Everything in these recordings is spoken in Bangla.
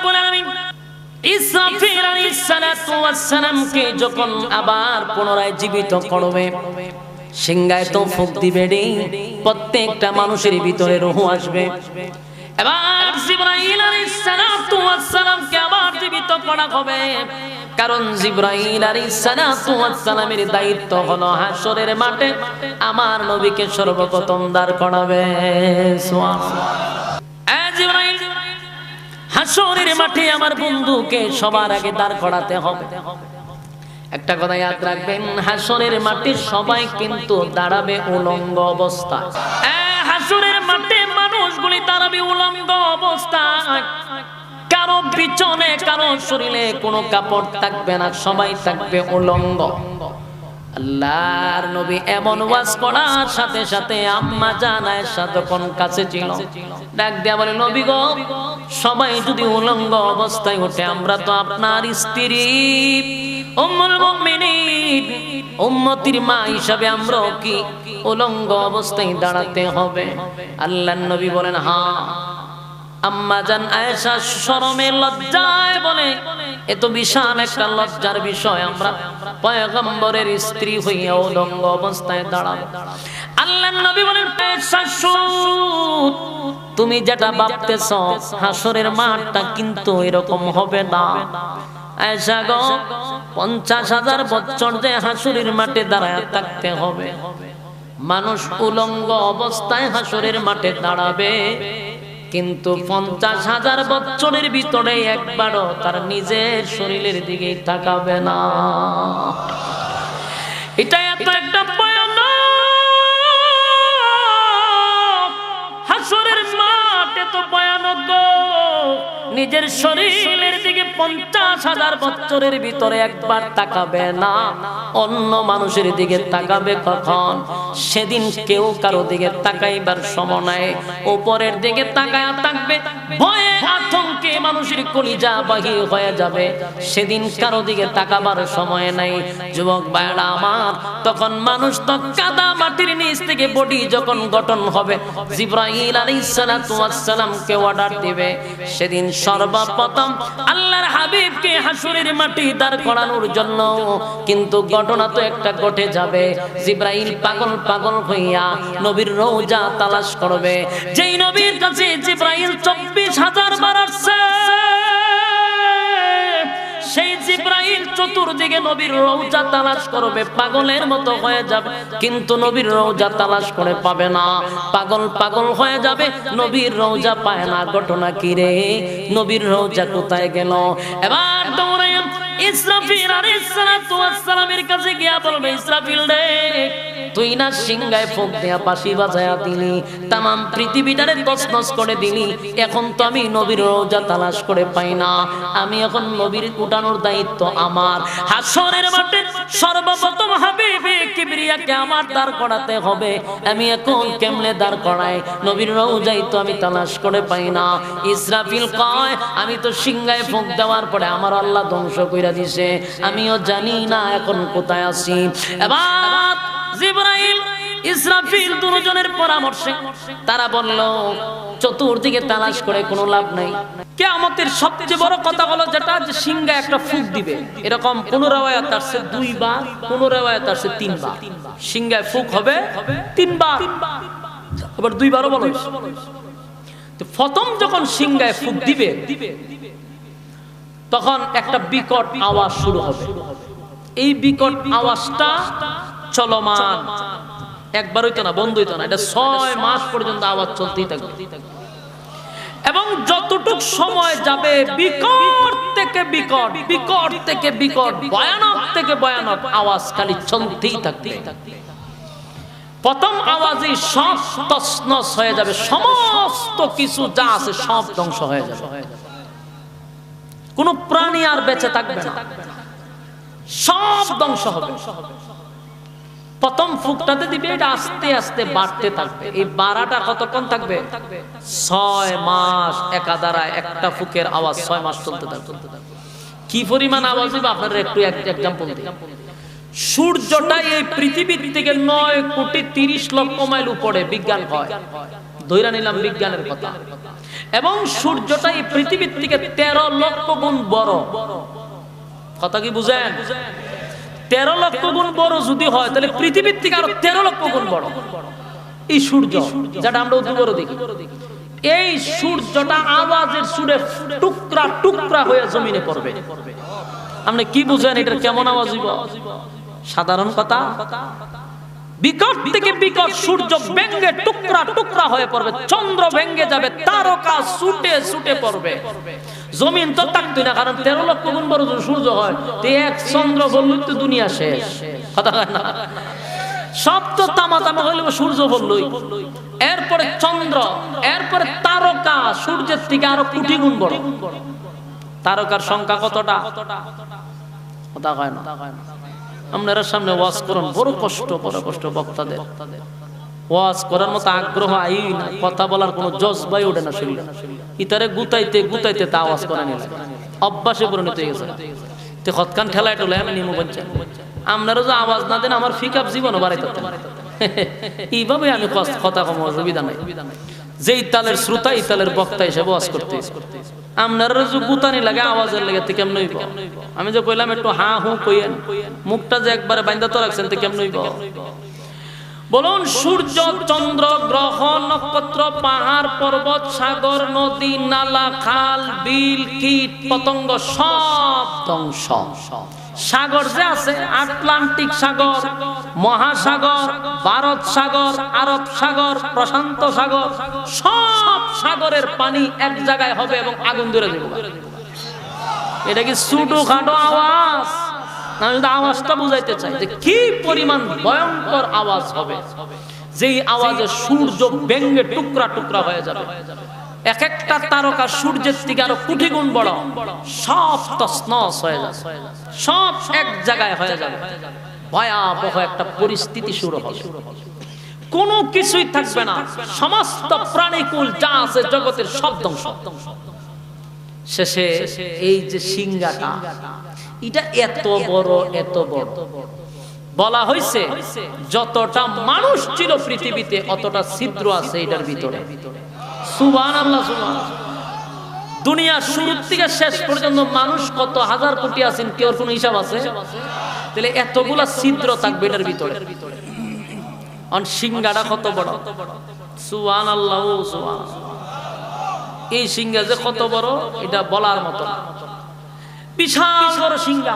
রাব্বুল আলামিন ইসরাফিল আলাইহিস সালাতু ওয়াস সালামকে যখন আবার পুনরায় জীবিত করবে, সিংহায় তো ফুঁক দিবে রে, প্রত্যেকটা মানুষের ভিতরে রূহ আসবে। এবার জিবরাইল আলাইহিস সালাতু ওয়াস সালামকে আবার জীবিত করা হবে, কারণ জিবরাইল আলাইহিস সালাতু ওয়াস সালামের দায়িত্ব হলো হাশরের মাঠে আমার নবীকে সর্বপ্রথম দাঁড় করাবে। সুবহানাল্লাহ। জিবরাইল, হাশরের মাঠে আমার বন্ধুকে সবার আগে দাঁড় করাতে হবে। একটা কথা ইয়াদ রাখবেন, হাশরের মাঠে সবাই কিন্তু দাঁড়াবে উলঙ্গ অবস্থায়। হাশরের মাঠে মানুষগুলি দাঁড়াবে উলঙ্গ অবস্থায়, কারো পিছনে কারো শরীরে কোনো কাপড় থাকবে না, সবাই থাকবে উলঙ্গ। আল্লাহর নবী এমন ওয়াজ করার সাথে সাথে আম্মা জান আয়েশা যখন কাছে ছিল, ডাক দেয়া বলে, নবী গো, সবাই যদি উলঙ্গ অবস্থায় ওঠে, আমরা তো আপনার স্ত্রী উম্মুল মুমিনিন, উম্মতির মা হিসাবে আমরা কি উলঙ্গ অবস্থায় দাঁড়াতে হবে? আল্লাহর নবী বলেন, হ্যাঁ। আম্মা জান আয়েশা শরমে লজ্জায় বলে, এত বিশাল একটা লজ্জার বিষয়, আমরা পয়গম্বরের স্ত্রী হইয়া উলঙ্গ অবস্থায় দাঁড়াবো? আল্লাহর নবী বলেন, তুমি যেটা ভাবতেছ হাশরের মাঠটা কিন্তু এরকম হবে না। আয়েশা গো, 50,000 বছর যে হাশরের মাঠে দাঁড়ায় থাকতে হবে, মানুষ উলঙ্গ অবস্থায় হাশরের মাঠে দাঁড়াবে, কিন্তু 50,000 বছরের ভিতরে একবারও তার নিজের শরীরের দিকে তাকাবে না। এটা এত একটা ভয়ানক, হাশরের মাঠ এত ভয়ানক, নিজের শরীরের দিকে 50,000 বছরের ভিতরে একবার তাকাবে না, অন্য মানুষের দিকে তাকাবে কখন? সেদিন কেউ কারো দিকে তাকাইবার সময় নাই, উপরের দিকে তাকায়া থাকবে, ভয়ে আতঙ্কে মানুষের কলিজা বাহির হয়ে যাবে, সেদিন কারো দিকে তাকাবার সময় নাই। যুবক ভাইরা আমার, তখন মানুষ তো কাদা মাটির নিচ থেকে বডি যখন গঠন হবে, জিবরাইল আলাইহিস সালাতু ওয়াস সালামকে অর্ডার দিবে, সেদিন সর্বপ্রথম আল্লাহর হাবিবকে হাশরের মাঠে দাঁড় করানোর জন্য কিন্তু ঘটনা তো একটা ঘটে যাবে। জিবরাইল পাগল পাগল হইয়া নবীর রওজা তালাশ করবে, যেই নবীর কাছে জিবরাইল 24,000 বার আসছে, সেই জিবরাইল চতুর্দিকে নবীর রওজা তালাশ করবে, পাগলের মতো হয়ে যাবে, কিন্তু নবীর রওজা তালাশ করে পাবে না, পাগল পাগল হয়ে যাবে, নবীর রওজা পায় না। ঘটনা কি রে? নবীর রওজা কোথায় গেল? এবার দৌড়ে ইসরাফিল আলাইহিস সালাতু ওয়াস সালামের কাছে গিয়া বলবে, ইসরাফিল রে, তুই না সিংহায় ফুঁক দিয়া বাঁশি বাজায়া দিলি, তামাম পৃথিবীটারে তছনছ করে দিলি, এখন তো আমি নবীর রওজা তালাশ করে পাই না, আমি এখন নবীর উঠানোর দায়িত্ব আমার। হাশরের মাঠে সর্বপ্রথম হাবিবে কিবরিয়াকে আমার দাঁড় করাতে হবে, আমি এখন কেমনে দাঁড় করাই? নবীর রওজাই তো আমি তালাশ করে পাই না। ইসরাফিল কয়, আমি তো সিংহায় ফুঁক দেওয়ার পরে আমার আল্লাহ ধ্বংস কইরা দিছে, আমিও জানি না এখন কোথায় আছি। এবার জিবরাইল ইসরাফিল দুজনের পরামর্শে তারা বলল, চতুর্দিকে তালাশ করে কোনো লাভ নাই, কিয়ামতের সবচেয়ে বড় কথা হলো যেটা, যে সিংহায় একটা ফুঁক দিবে। এরকম কোন riwayat আছে 2 বার, কোন riwayat আছে 3 বার, সিংহায় ফুঁক হবে 3 বার, আবার 2 বারও বলা হয়েছে। তো প্রথম যখন সিংহায় ফুঁক দিবে, তখন একটা বিকট আওয়াজ শুরু হবে। এই বিকট আওয়াজটা চলমান, একবার হইতো না, বন্ধ হইতো না, এটা 6 মাস পর্যন্ত আওয়াজ চলতেই থাকবে, এবং যতটুক সময় যাবে বিকট থেকে বিকট, বিকট থেকে বিকট, ভয়ানক থেকে ভয়ানক আওয়াজ খালি চলতেই থাকবে। প্রথম আওয়াজে সব তছনছ হয়ে যাবে, সমস্ত কিছু যা আছে সব ধ্বংস হয়ে যাবে, কোনো প্রাণী আর বেঁচে থাকবে না, সব ধ্বংস হবে। প্রথম ফুঁকটাতে দিবে, এটা আস্তে আস্তে বাড়তে থাকবে। এই বাড়াটা কতক্ষণ থাকবে? 6 মাস একাধারায় একটা ফুঁকের আওয়াজ 6 মাস চলতে থাকবে। কি পরিমাণ আওয়াজ হবে আপনারা একটু এক্সাম্পল দিই। সূর্যটা এই পৃথিবীর থেকে 9,30,00,000 মাইল উপরে, বিজ্ঞান হয়, ধইরা নিলাম বিজ্ঞানের কথা। এবং সূর্যটা এই পৃথিবীর থেকে 13 লক্ষ গুণ বড়। কথা কি বুঝেন? 13 লক্ষ গুণ বড় যদি হয় তাহলে পৃথিবীর থেকে আরো 13 লক্ষ গুণ বড় এই সূর্য, যেটা আমরা উদ্দূর দেখি। এই সূর্যটা আওয়াজের সুরে টুকরা টুকরা হয়ে জমিনে পড়বে। আপনি কি বুঝেন এটার কেমন আওয়াজ হইব? সাধারণ কথা। বিকট থেকে বিকট সূর্য ভেঙে টুকরা টুকরা হয়ে পড়বে, চন্দ্র ভেঙে যাবে, তারকা ছুটে ছুটে পড়বে। জমিন তো থাকতো না, কারণ 13 লক্ষ গুণ বড় সূর্য হয়, তো এক চন্দ্র বললেই তো দুনিয়া শেষ। কথা হয় না? সব তো তামা তামা হইলে সূর্য বললই, এরপরে চন্দ্র, এরপরে তারকা, সূর্যের থেকে আরো কোটি গুণ বড়। তারকার সংখ্যা কতটা? কথা হয় না? আপনারা সামনে ওয়াজ করুন, বড় কষ্ট, বড় কষ্ট বক্তাদের। ওয়াজ করার মতো আগ্রহ আই না, কথা বলার কোনো জজবাই ওঠে না শরীরে। ইতারে গুতাইতে গুতাইতে তা আওয়াজ করে নিলে অভ্যাসে পরিণত হয়ে গেছে। তো হতকান ঠেলায় টোলায় আমি নিমু বলছি, আপনারা যে আওয়াজ না দেন আমার ফিকআপ জীবনও বাড়াইতে এইভাবে আমি কথা কম, অসুবিধা নাই। যেই তালের শ্রোতা এই তালের বক্তা হিসেবে ওয়াজ করতে। আপনারা যে গুতানি লাগে আওয়াজের লেগে থেকে কেমন হইব? আমি যে কইলাম একটু হা হু কইেন, মুখটা যে একবারে বাইন্দা তো রাখছেন তো কেমন হইব? বলুন, সূর্য, চন্দ্র, গ্রহ, নক্ষত্র, পাহাড়, পর্বত, সাগর, নদী, নালা, খাল, বিল, কীট, পতঙ্গ সব ধ্বংস। সাগর যে আছে, আটলান্টিক সাগর, মহাসাগর, ভারত সাগর, আরব সাগর, প্রশান্ত সাগর, সব সাগরের পানি এক জায়গায় হবে এবং আগুন ধরে দেবে। এটা কি ছোটো খাটো আওয়াজ? আমি আওয়াজটা বুঝাইতে চাই যে কি পরিমাণ ভয়ঙ্কর আওয়াজ হবে, যেই আওয়াজে সূর্য ভেঙে টুকরা টুকরা হয়ে যাবে। এক একটা তারকা সূর্যের থেকে আরো কোটি গুণ বড়, সব তছনছ হয়ে যাবে, সব এক জায়গায় হয়ে যাবে। ভয়াবহ একটা পরিস্থিতি শুরু হবে, কোনো কিছুই থাকবে না, সমস্ত প্রাণীকুল যা আছে জগতের সব ধ্বংস। শেষে এই যে সিংহাটা, এটা এত বড়, এত বড়। বলা হয়েছে যতটা মানুষ ছিল পৃথিবীতে অতটা ছিদ্র আছে এটার ভিতরে। সুবহানাল্লাহ, সুবহানাল্লাহ। দুনিয়ার শুরু থেকে শেষ পর্যন্ত মানুষ কত হাজার কোটি আছেন, কেউ কোনো হিসাব আছে? তাহলে এতগুলা ছিদ্র থাকবে এটার ভিতরে। অন সিংহাটা কত বড়! সুবহানাল্লাহ, সুবহানাল্লাহ। এই সিংহা যে কত বড় এটা বলার মতো না। বিশাল বড় সিংহা।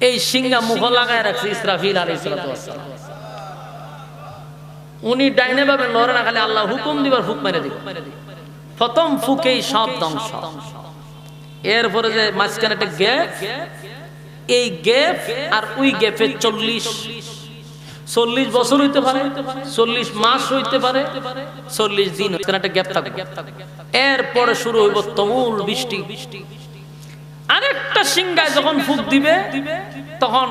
এই সিংহা মুখ লাগায় রাখছে ইসরাফিল আলাইহিস সালাম। উনি ডাইনে ভাবে লড়ে না, খালি আল্লাহ হুকুম দিবার ফুক মেরে দিবে। প্রথম ফুকেই সব ধ্বংস। এরপরে যে মাঝখানে একটা গ্যাপ, এই গ্যাপ আর ওই গ্যাপে 40 বছর হইতে পারে, 40 মাস হইতে পারে, 40 দিন একটা গ্যাপ থাকবে। এরপরে শুরু হইব তুমুল বৃষ্টি। আরেকটা সিংহায় যখন ফুক দিবে তখন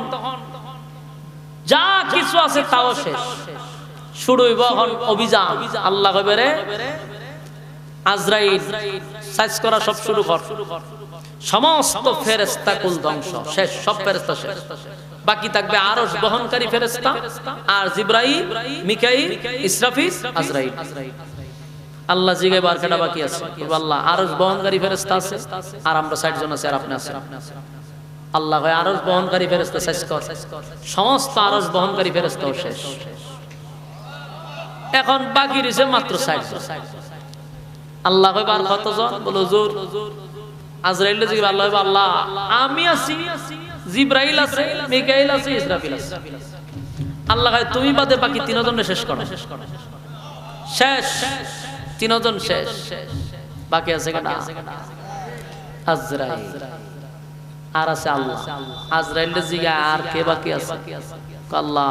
যা কিছু আছে তাও শেষ। শুরু হইব এখন অভিযান। আল্লাহ কইবে রে আজরাইল, সাইজ করা সব শুরু কর। সমস্ত ফেরেশতা কুল ধ্বংস, শেষ, সব ফেরেশতা শেষ। বাকি থাকবে আরশ বহনকারী ফেরেশতা আর জিবরাইল, মিকাইল, ইসরাফিল, আজরাইল। আল্লাহ জিগাইব আর কেডা বাকি আছে? আল্লাহ আরশ বহনকারী ফেরেশতা আছে আর আমরা 60 জন আছে আর আপনি আছেন। আল্লাহ কয় আরশ বহনকারী ফেরেশতা শেষ কর। সমস্ত আরশ বহনকারী ফেরেশতাও শেষ। এখন বাকি রইছে মাত্র 60 জন। আল্লাহ কয় আর কতজন? বলো হুজুর। আজরাইল জিগাইব, আল্লাহ কয় আল্লাহ আমি আছি, জিবরাইল আছে, মিকাইল আছে, ইসরাফিল আছে। আল্লাহ কয় তুমি বাদে বাকি 3 জনের শেষ করো। শেষ, 3 জন শেষ। বাকি আছে কেডা? আজরাইল আর আছে আল্লাহ। আজরাইল জিগা আর কে বাকি আছে? আল্লাহ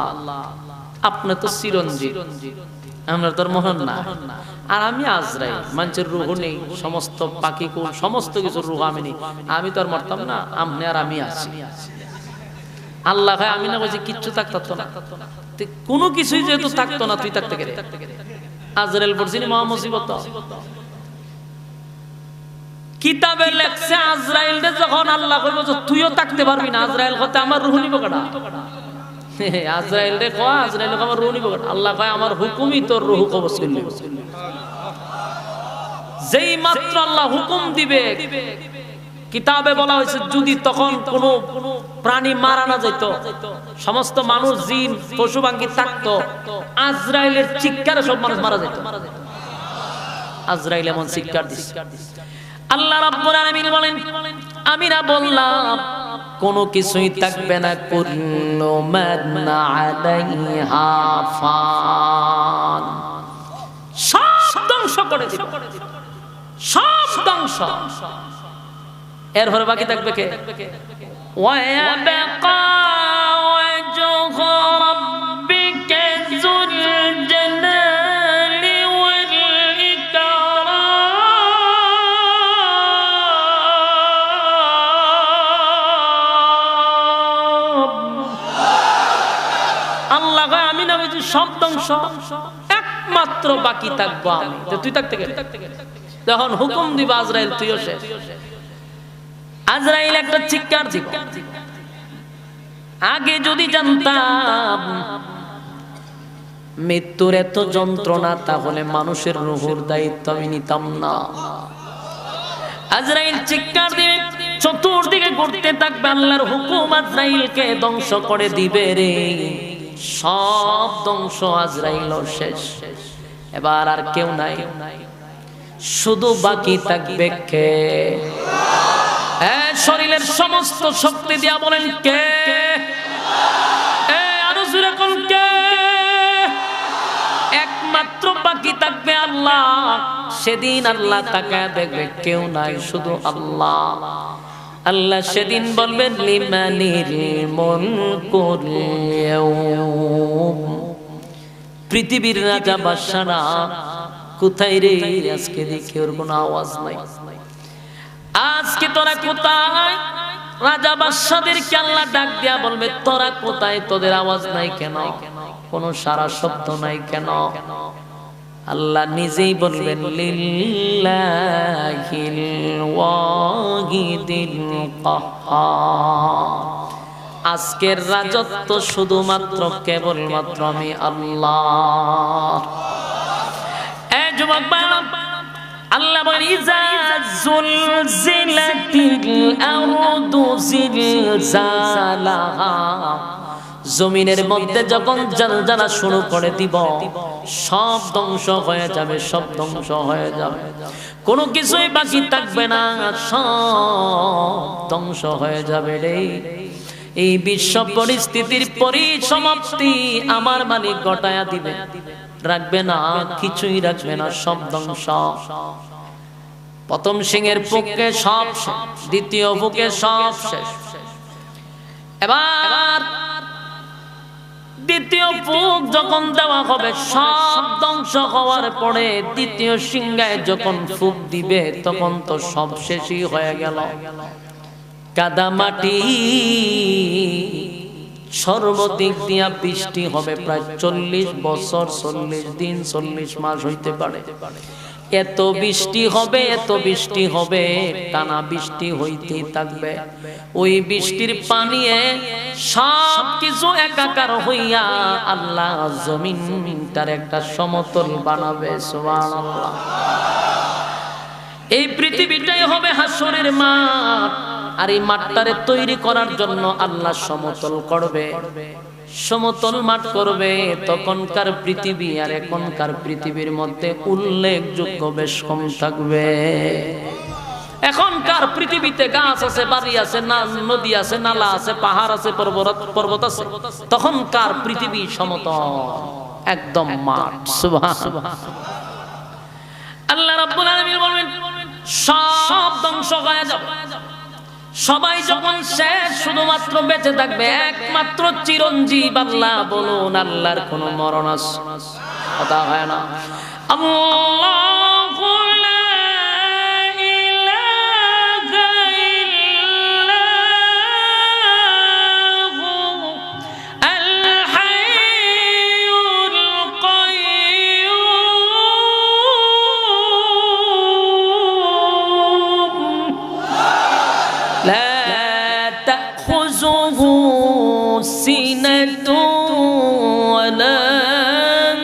আপনি তো চিরঞ্জীব, আমরা তোর মোহন না, আর আমি আজরাইল। মানুষের রূহ নেই, সমস্ত পাখি কুল সমস্ত কিছু রূহ আমি নেই, আমি তো আর মরতাম না, আপনি আর আমি আছি। আল্লাহ ভাই আমি না বলছি কিচ্ছু থাকতো না, কোনো কিছুই যেহেতু থাকতো না তুই থাকতে গেলে। আজরাইল পড়ছিনি মহা মুসিবত। কিতাবে লেখছে আজরাইল যখন আল্লাহ কইব তুইও থাকতে পারবি না, আজরাইল হতে আমার রূহ নিব কেডা? আজরাইল রে কয় আজরাইল আমার রূহ নিব কেডা? আল্লাহ কয় আমার হুকুমই তোর রূহ কবজ করলি। যেই মাত্র আল্লাহ হুকুম দিবে, কিতাবে বলা হয়েছে যদি তখন কোনো প্রাণী মারা না যেত, সমস্ত মানুষ জিন পশু পাখি থাকতো, আজরাইলের চিৎকারে সব মানুষ মারা যেত। আজরাইল এমন চিৎকার দিছে। আল্লাহ রাব্বুল আলামিন বলেন, আমি না বললাম কোনো কিছুই থাকবে না, কুল্লু মান আলাইহা ফান, সব ধ্বংস করে দিবে, সব ধ্বংস। এরপরে বাকি থাকবে কে? ওয়ায়াবকা ওয়াজহু রাব্বিকা যুল জালালি ওয়াল ইকরাম। আল্লাহ কয় আমি না বুঝি সব ধ্বংস, একমাত্র বাকি থাকবো আমি। তুই থাকতে গেলে তখন হুকুম দিবা আজরাইল তুইও শেষ। আজরাইল একটা চিৎকার দিব। আগে যদি জানতাম মৃত্যুর এত যন্ত্রণা, তাহলে মানুষের রূহের দায়িত্ব আমি নিতাম না। আজরাইল চিৎকার দিবে, চতুর্দিকে ঘুরতে থাকবে, আল্লাহর হুকুম আজরাইলকে ধ্বংস করে দিবে রে। সব ধ্বংস, আজরাইল শেষ। এবার আর কেউ নাই, শুধু বাকি থাকবে কে? শরীরের সমস্ত শক্তি দিয়া বলেন কে? আরো জোরে কোন কে? একমাত্র বাকি থাকবে আল্লাহ। সেদিন আল্লাহ তাকায় দেখবে কেউ নাই, শুধু আল্লাহ। আল্লাহ সেদিন বলবেন লিমানিল মুলকুল ইয়াউম, পৃথিবীর রাজা বাদশারা কোথায় রে? আজকে দেখি ওর কোনো আওয়াজ নাই। আজকে তোরা কোথায়? রাজা বাদশাদেরকে আল্লাহ ডাক দিয়া বলবে তোরা কোথায়? তোদের আওয়াজ নাই কেন? কোনো সারা শব্দ নাই কেন? আল্লাহ নিজেই বলবেন লিল্লাহিল ওয়াহিদিল কাহ্হার, আজকের রাজত্ব শুধুমাত্র কেবলমাত্র আমি আল্লাহ। এই যুবক ভাইরা, আল্লাহ বলেন ইজা জুলজিলাতিল আরদু জিলজালাহা, জমিনের মধ্যে যখন জালজালা শুরু করে দিব, সব ধ্বংস হয়ে যাবে, সব ধ্বংস হয়ে যাবে, কোনো কিছুই বাকি থাকবে না, সব ধ্বংস হয়ে যাবে রে। এই বিশ্ব পরিস্থিতির পরিসমাপ্তি আমার মালিক ঘটায়া দিবে, রাখবে না, কিছুই রাখবে না, সব ধ্বংস। প্রথম সিংহের পক্ষে সব শেষ, দ্বিতীয় বুকে সব শেষ। এবার দ্বিতীয় বুক যখন দেওয়া হবে, সব ধ্বংস হওয়ার পরে দ্বিতীয় সিংহায় যখন ফুক দিবে, তখন তো সব শেষই হয়ে গেল। কাদা মাটি, সর্বদিক দিয়া বৃষ্টি হবে, প্রায় 40 বছর 40 দিন 40 মাস হইতে পারে। এত বৃষ্টি হবে, এত বৃষ্টি হবে, টানা বৃষ্টি হইতেই থাকবে। ওই বৃষ্টির পানিয়ে সব কিছু একাকার হইয়া আল্লাহ জমিনটার একটা সমতল বানাবে। সুবহানাল্লাহ। এই পৃথিবীটাই হবে হাসরের মাঠ, আর এই মাঠটারে তৈরি করার জন্য আল্লাহ সমতল করবে, সমতল মাঠ করবে। তখনকার পৃথিবী আর এখনকার পৃথিবীর মধ্যে উল্লেখযোগ্য বেশ কম থাকবে। এখনকার পৃথিবীতে গাছ আছে, বাড়ি আছে, নদী আছে, নালা আছে, পাহাড় আছে, পর্বত আছে। তখনকার পৃথিবী সমতল, একদম মাঠ। সুবহানাল্লাহ। আল্লাহ রাব্বুল আলামিন বলেন সব ধ্বংস হয়ে যাবে। সবাই যখন শেষ, শুধুমাত্র বেঁচে থাকবে একমাত্র চিরঞ্জীব আল্লাহ। বলুন আল্লাহর কোন মরণ আছে? কথা হয় না। আল্লাহু লা ইলাহা ইল্লাহু আল হাইয়ুল কাইয়্যুম লা তাখুযুহু সিনাতুন ওয়ালা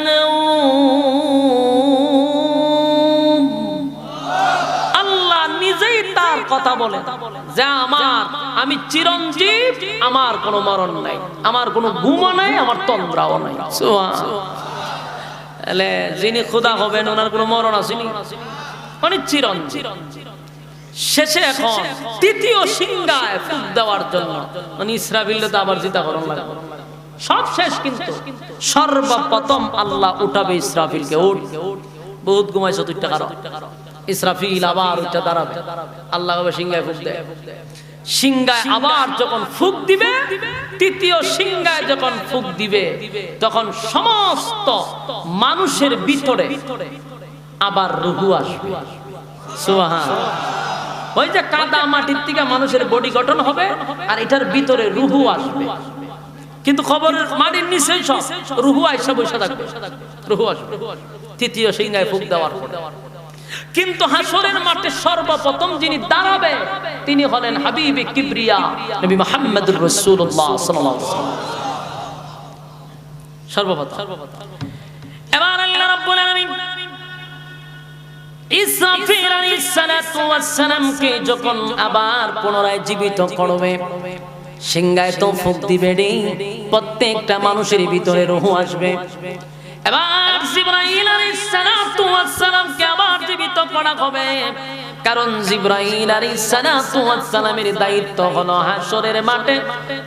নাওম তার কথা বলে যে আমি চিরঞ্জীব, আমার কোনো মরণ নাই, আমার কোনো ঘুমও নাই, আমার তন্দ্রাও নাই। সুবহানাল্লাহ। যিনি খোদা হবেন ওনার কোনো মরণ আসেনি, মানে চিরঞ্জীব। শেষে এখন তৃতীয় সিংহায় ফুঁক দেওয়ার জন্য মানে ইসরাফিল তো আবার চিন্তা করুন লাগবে, সব শেষ কিন্তু সর্বপ্রথম আল্লাহ উঠাবে ইসরাফিলকে। উঠ, বহুত ঘুমাইছো তুই টাকা। ইসরাফিল আবার উঠে দাঁড়াবে, আল্লাহ সিংহায় ফুঁক দেয়। সিংহায় আবার যখন ফুঁক দিবে, তৃতীয় সিংহায় যখন ফুঁক দিবে, তখন সমস্ত মানুষের ভিতরে আবার রূহ আসবে। সুবহানাল্লাহ। ওই যে কাদা মাটির থেকে মানুষের বডি গঠন হবে, আর এটার ভিতরে রূহ আসবে। কিন্তু খবর মাটির নিচেই সব রূহ আইসা বসে থাকবে, রূহ আসবে তৃতীয় সিংহায় ফুঁক দেওয়ার পরে। কিন্তু হাসরের মাঠে সর্বপ্রথম যিনি দাঁড়াবে তিনি হলেন হাবিবে কিবরিয়া নবী মুহাম্মদুর রাসূলুল্লাহ সাল্লাল্লাহু আলাইহি ওয়াসাল্লাম। সর্বপ্রথম এবার আল্লাহ রাব্বুল আলামিন ইসরাফিল আলাইহিস সালাতু ওয়াস সালামকে যখন আবার পুনরায় জীবিত করবে, সিংহায় তো ফুঁক দিবে রে, প্রত্যেকটা মানুষের ভিতরে রূহ আসবে। এবার জিবরাইল আলাইহিস সালাতু ওয়াস সালামকে আবার জীবিত করা হবে, কারণ জিবরাইল আলাইহিস সালাতু ওয়াস সালামের দায়িত্ব হলো হাসরের মাঠে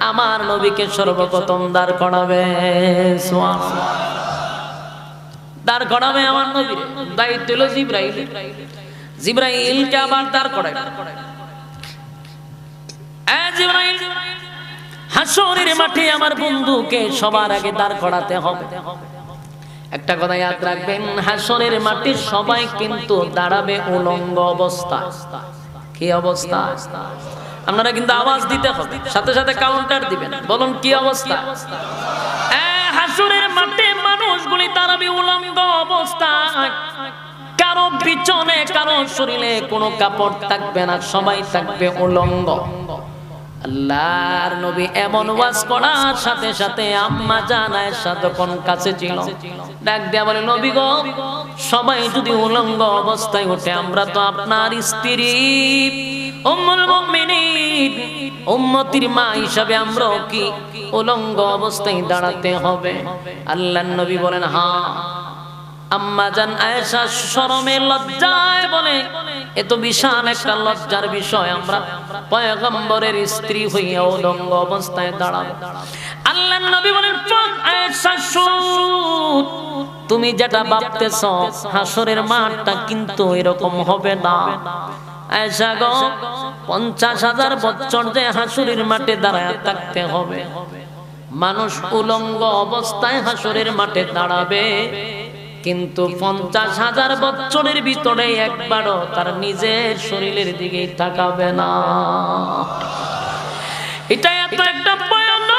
আমার নবীকে সর্বপ্রথম দাঁড় করাবে। সুবহানাল্লাহ। দাঁড় করাবে আমার নবীর দায়িত্ব হলো জিবরাইল। জিবরাইলকে আবার দাঁড় করাবে। জিবরাইল, হাসরের মাঠে আমার বন্ধুকে সবার আগে দাঁড় করাতে হবে। একটা কথা ইয়াদ রাখবেন, হাসরের মাঠে সবাই কিন্তু দাঁড়াবে উলঙ্গ অবস্থায়। কি অবস্থা? আপনারা কিন্তু আওয়াজ দিতে হবে, সাথে সাথে কাউন্টার দিবেন। বলুন কি অবস্থা? হাসরের মাঠে মানুষগুলি দাঁড়াবে উলঙ্গ অবস্থায়, কারো পিছনে কারো শরীরে কোনো কাপড় থাকবে না, সবাই থাকবে উলঙ্গ। আল্লাহর নবী এমন ওয়াজ করার সাথে সাথে আম্মা জান আয়েশা যখন কাছে ছিল, ডাক দিয়া বলে, নবী গো, সবাই যদি উলঙ্গ অবস্থায় ওঠে, আমরা তো আপনার স্ত্রী উম্মুল মুমিনিন, উম্মতির মা হিসাবে আমরাও কি উলঙ্গ অবস্থায় দাঁড়াতে হবে? আল্লাহর নবী বলেন, হ্যাঁ। আম্মা জান আয়েশা শরমে লজ্জায় বলে, এত বিশাল একটা লজ্জার বিষয়, আমরা পয়গম্বরের স্ত্রী হইয়া উলঙ্গ অবস্থায় দাঁড়াবো? আল্লাহর নবী বলেন, আয়েশা শুন, তুমি যেটা ভাবতেছ হাসরের মাঠটা কিন্তু এরকম হবে না। আয়েশা গো, 50,000 বছর যে হাসরের মাঠে দাঁড়ায় থাকতে হবে, মানুষ উলঙ্গ অবস্থায় হাসরের মাঠে দাঁড়াবে, কিন্তু 50,000 বছরের ভিতরে একবারও তার নিজের শরীরের দিকে তাকাবে না। এটা এত একটা ভয়ানক,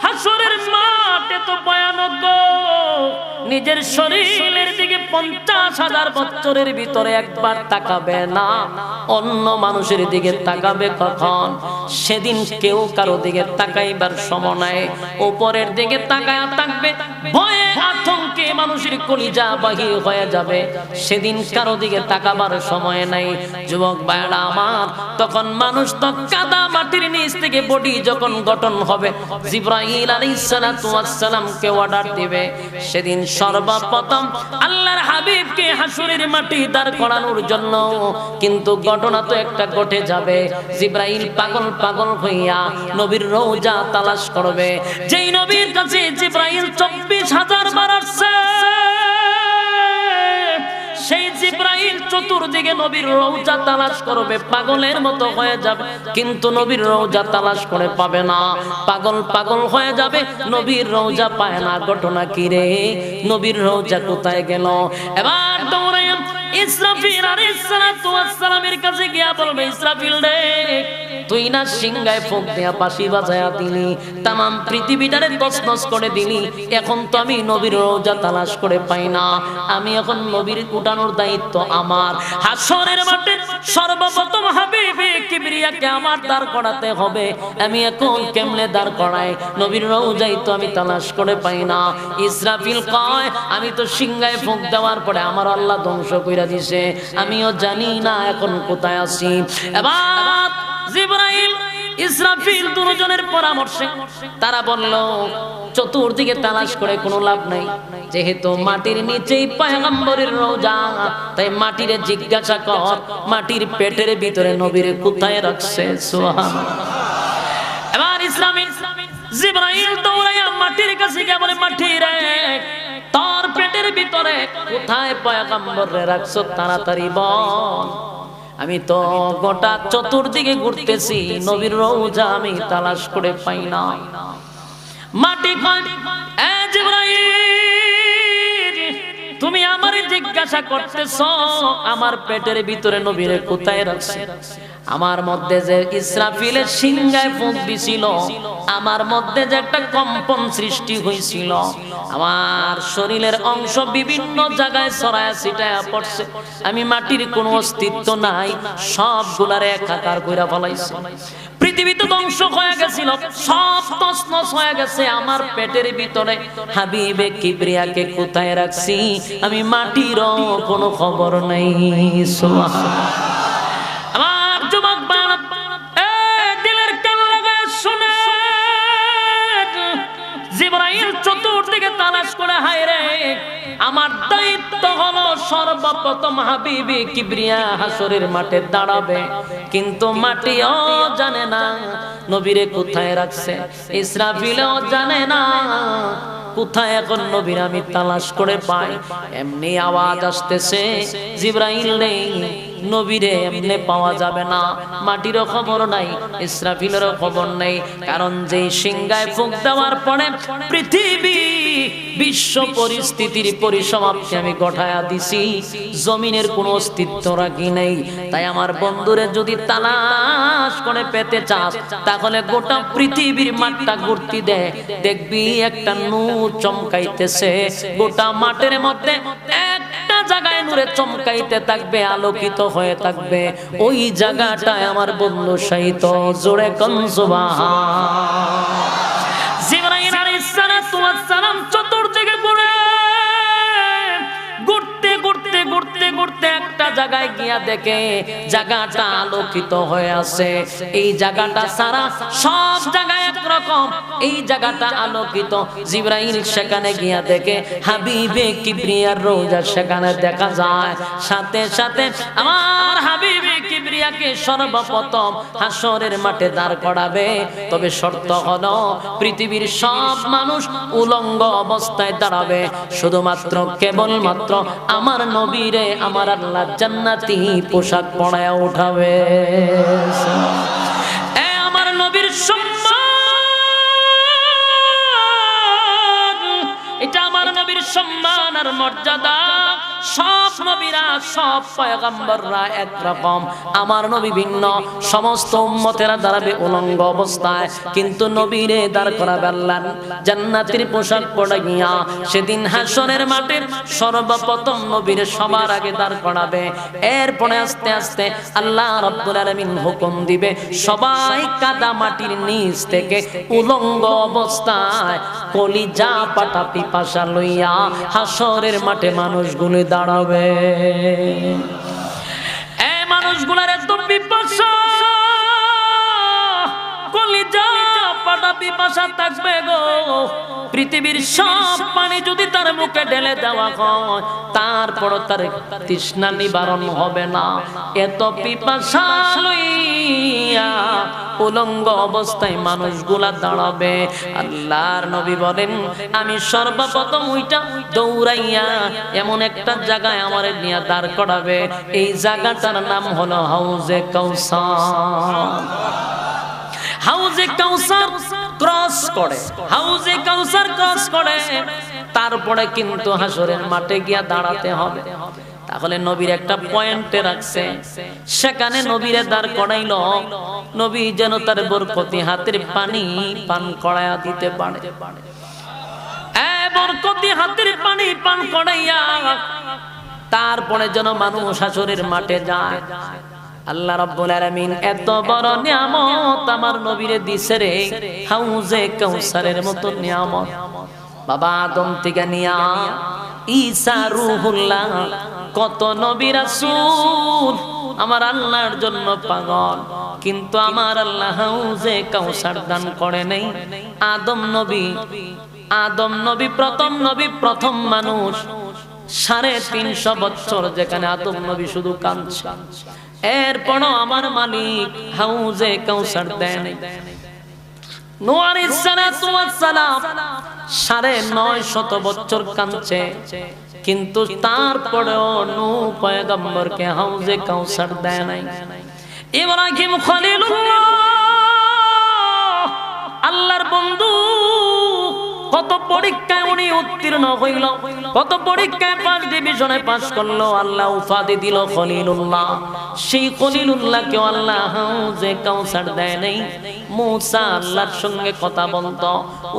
হাসরের মাঠ এত ভয়ানক, নিজের শরীরের দিকে 50,000 বছরের ভিতরে একবার তাকাবে না, অন্য মানুষের দিকে তাকাবে কখন? সেদিন কেউ কারো দিকে তাকাইবার সময় নাই, উপরের দিকে তাকায়া থাকবে, ভয়ে আতঙ্কে মানুষের কলিজা বাহির হয়ে যাবে, সেদিন কারো দিকে তাকাবার সময় নাই। যুবক ভাইরা আমার, তখন মানুষ তো কাদা মাটির নিচ থেকে বডি যখন গঠন হবে, জিবরাইল আলাইহিস সালাতু ওয়াস সালামকে অর্ডার দিবে, সেদিন সর্বপ্রথম আল্লাহর হাবিবকে হাসরের মাটি দাঁড় করানোর জন্য কিন্তু ঘটনা তো একটা ঘটে যাবে। জিবরাইল পাগল পাগল হইয়া নবীর রওজা তালাশ করবে। যেই নবীর কাছে জিবরাইল 24,000 বার আসছে, সেই জিবরাইল চতুর্দিকে নবীর রওজা তালাশ করবে, পাগলের মতো হয়ে যাবে, কিন্তু নবীর রওজা তালাশ করে পাবে না, পাগল পাগল হয়ে যাবে, নবীর রওজা পায় না। ঘটনা কি রে? নবীর রওজা কোথায় গেল? এবার দৌড়ে ইসরাফিল আলাইহিস আলাইহিসসালাতু ওয়াসসালামের কাছে গিয়া বলবে, ইসরাফিল রে, তুই না সিংহায় ফুঁক দিয়া বাঁশি বাজায়া দিলি, তামাম পৃথিবীটারে তছনছ করে দিলি, এখন তো আমি নবীর রওজা তালাশ করে পাই না, আমি এখন নবীর উঠানোর দায়িত্ব আমার। হাশরের মাঠে সর্বপ্রথম হাবিবে কিবরিয়াকে আমার দাঁড় করাতে হবে, আমি এখন কেমনে দাঁড় করাই? নবীর রওজাই তো আমি তালাশ করে পাই না। ইসরাফিল কয়, আমি তো সিংহায় ফুঁক দেওয়ার পরে আমার আল্লাহ ধ্বংস কইরা দিছে, আমিও জানি না এখন কোথায় আছি। এবার জিবরাইল ইসরাফিল দুজনের পরামর্শে তারা বলল, চতুর্দিকে তালাশ করে কোনো লাভ নাই, যেহেতু মাটির নিচেই পয়গম্বরের রওজা, তাই মাটিরে জিজ্ঞাসা কর মাটির পেটের ভিতরে নবীরে কোথায় রাখছে। সুবহানাল্লাহ। এবার জিবরাইল দৌড়াইয়া মাটির কাছে গিয়ে বলে, মাটি রে, তোর পেটের ভিতরে কোথায় পয়গম্বরে রাখছো, তাড়াতাড়ি বল। আমি তো গোটা চতুর্দিকে ঘুরতেছি, নবীর রওজা আমি তালাশ করে পাই না। মাটি কয়, এ জিবরাইল, তুমি আমারে জিজ্ঞাসা করতেছো আমার পেটের ভিতরে নবীরে কোথায় রাখছে? আমার মধ্যে যে ইসরাফিলের সিংহায় ফুঁক দিছিল, আমার মধ্যে যে একটা কম্পন সৃষ্টি হয়েছিল, আমার শরীরের অংশ বিভিন্ন জায়গায় ছড়ায়া ছিটায়া পড়ছে, আমি মাটির কোনো অস্তিত্ব নাই, সবগুলারে একাকার কইরা ফলাইছে। পৃথিবী তো ধ্বংস হয়ে গেছিল, সব তছনছ হয়ে গেছে, আমার পেটের ভিতরে হাবিবে কিবরিয়াকে কোথায় রাখছি আমি মাটিরও কোনো খবর নাই। সুবহানাল্লাহ। আমার যুবক বাবা, দিলের কান লাগায় শুনে, জিবরাইল চতুর্দিকে তালাশ করে, হায় রে, আমার দায়িত্ব হলো সর্বপ্রথম হাবিবে কিবরিয়া হাশরের মাঠে দাঁড়াবে, কিন্তু মাটিও জানে না নবীরে কোথায় রাখছে, ইসরাফিলও জানে না কোথায় এখন নবীর আমি তালাশ করে পাই। এমনি আওয়াজ আসতেছে, জিবরাইল রে, নবীরে এমনি পাওয়া যাবে না, মাটিরও খবর নাই, ইসরাফিলেরও খবর নাই, কারণ যে সিংহায় ফুঁক দেওয়ার পরে পৃথিবী বিশ্ব পরিস্থিতির পরিসমাপ্তি আমি ঘটায়া দিছি, জমিনের কোনো অস্তিত্ব রাখি নাই। তাই আমার বন্ধুরে যদি তালাশ করে পেতে চাস, তাহলে গোটা পৃথিবীর মাঠটা ঘুরতি দে, দেখবি একটা নূর চমকাইতেছে, গোটা মাঠের মধ্যে একটা জায়গায় নূরে চমকাইতে থাকবে, আলোকিত হয়ে থাকবে, ওই জায়গাটায় আমার বন্ধু শায়িত। জোরে কোন সুবহান। জিবরাইল আলাইহিস সালাতু ওয়াস সালাম চতুর্দিকে ঘুরতে একটা জায়গায় গিয়া দেখে জায়গাটা আলোকিত হয়ে আছে, এই জায়গাটা সারা সব জায়গায় একরকম, এই জায়গাটা আলোকিত। জিবরাইল সেখানে গিয়া দেখে হাবিবে কিবরিয়ার রওজা সেখানে দেখা যায়, সাথে সাথে আমার হাবিবে কিবরিয়াকে সর্বপ্রথম হাশরের মাঠে দাঁড় করাবে, তবে শর্ত হলো পৃথিবীর সব মানুষ উলঙ্গ অবস্থায় দাঁড়াবে, শুধুমাত্র কেবলমাত্র আমার নবীরে আমার আল্লাহ জান্নাতি পোশাক পরায়া উঠাবে। আমার নবীর সম্মান, এটা আমার নবীর সম্মান আর মর্যাদা। সব নবীরা, সব পয়গম্বররা একরকম, আমার নবী ভিন্ন। সমস্ত উম্মতেরা দাঁড়াবে উলঙ্গ অবস্থায়, কিন্তু নবীরে দাঁড় করাবে আল্লাহ জান্নাতের পোশাক পরে গিয়া। সেদিন হাশরের মাঠে সর্বপ্রথম নবীরে সবার আগে দাঁড় করাবে, এরপরে আস্তে আস্তে আল্লাহ রাব্বুল আলামিন হুকুম দিবে সবাই কাদা মাটির নিচ থেকে উলঙ্গ অবস্থায় কলিজা পাটা পিপাসা লইয়া হাশরের মাঠে মানুষগুলো দাঁড়াবে। এই মানুষগুলার এত পিপাসা, কলিজা পাটা পিপাসা থাকবে গো, পৃথিবীর সব পানি যদি তার মুখে ঢেলে দেওয়া হয় তারপর তার তৃষ্ণা নিবারণ হবে না। এত পিপাসা লইয়া উলঙ্গ অবস্থায় মানুষগুলা দাঁড়াবে। আল্লাহর নবী বলেন, আমি সর্বপ্রথম ওইটা দৌড়াইয়া এমন একটা জায়গায় আমারে নিয়ে দাঁড় করাবে, এই জায়গাটার নাম হলো হাউজে কাউসার। হাউজে কাউসার ক্রস করে, হাউজে কাউসার ক্রস করে তারপরে কিন্তু হাশরের মাঠে গিয়া দাঁড়াতে হবে। তাহলে নবীর একটা পয়েন্টে রাখছে, সেখানে নবীরে দাঁড় করাইল, নবী যেন তার বরকতি হাতের পানি পান করাইয়া দিতে পারে। বরকতি হাতের পানি পান করাইয়া তারপরে যেন মানুষ হাসরের মাঠে যায়। আল্লাহ রাব্বুল আলামিন এত বড় নিয়ামত আমার নবীরে দিছে রে, হাউজে কাউসারের মতো নিয়ামত। বাবা আদম থেকে নিয়া ঈসা রূহুল্লাহ, কত নবী রাসূল আমার আল্লাহর জন্য পাগল, কিন্তু আমার আল্লাহ হাউজে কাউসার দান করে নাই। আদম নবী প্রথম নবী, প্রথম মানুষ। 350 বছর যেখানে আদম নবী শুধু কাঁদছে, এরপরও আমার মালিক হাউজে কাউসার দেন। নূহ আলাইহিস সালাতু ওয়াস সালাম 950 বছর কাঁদছে, কিন্তু তারপরেও নূহ পয়গম্বরকে হাউজে কাউসার দেয় নাই। ইব্রাহিম খলিলুল্লাহ আল্লাহর বন্ধু, কত পরীক্ষায় উনি উত্তীর্ণ হইল, কত পরীক্ষায় ফার্স্ট ডিভিশনে পাস করলো, আল্লাহ উপাধি দিল খলিলুল্লাহ। সেই খলিলুল্লাহকে আল্লাহ হাউজে কাউসার দেয় নাই। মুসা আল্লাহর সঙ্গে কথা বলতো,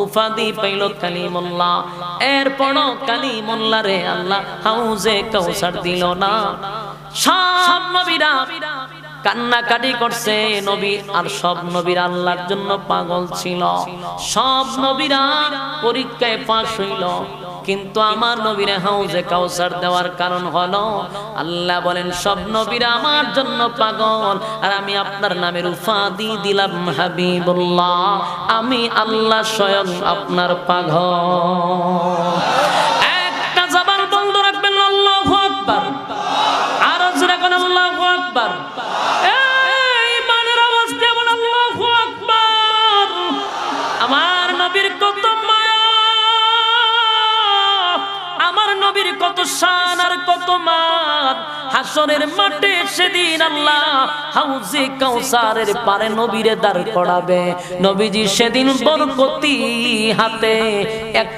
উপাধি পাইল কালিমুল্লাহ। এরপরও কালিমুল্লাহ রে আল্লাহ হাউজে কাউসার দিল না। সব নবীরা কান্নাকাটি করছে নবী, আর সব নবীরা আল্লাহর জন্য পাগল ছিল। সব নবীরা পরীক্ষায় পাস হইল, কিন্তু আমার নবীরে হাউজে কাউসার দেওয়ার কারণ হলো আল্লাহ বলেন সব নবীরা আমার জন্য পাগল, আর আমি আপনার নামের উপাধি দিলাম হাবিবুল্লাহ। আমি আল্লাহ স্বয়ং আপনার পাগল। একটা জবান বন্ধ রাখবেন, আল্লাহু আকবার। আর জোরে কোন আল্লাহু আকবার। এই মানের আওয়াজ দিয়ে বলেন আল্লাহু আকবার। আমার নবীর কত মায়া, আমার নবীর কত শান আর কত মান। হাসরের মাঠে সেদিন আল্লাহ হাউজে কাউসারের পারে নবীরে দাঁড় করাবে। নবীজি সেদিন বরকতি হাতে এক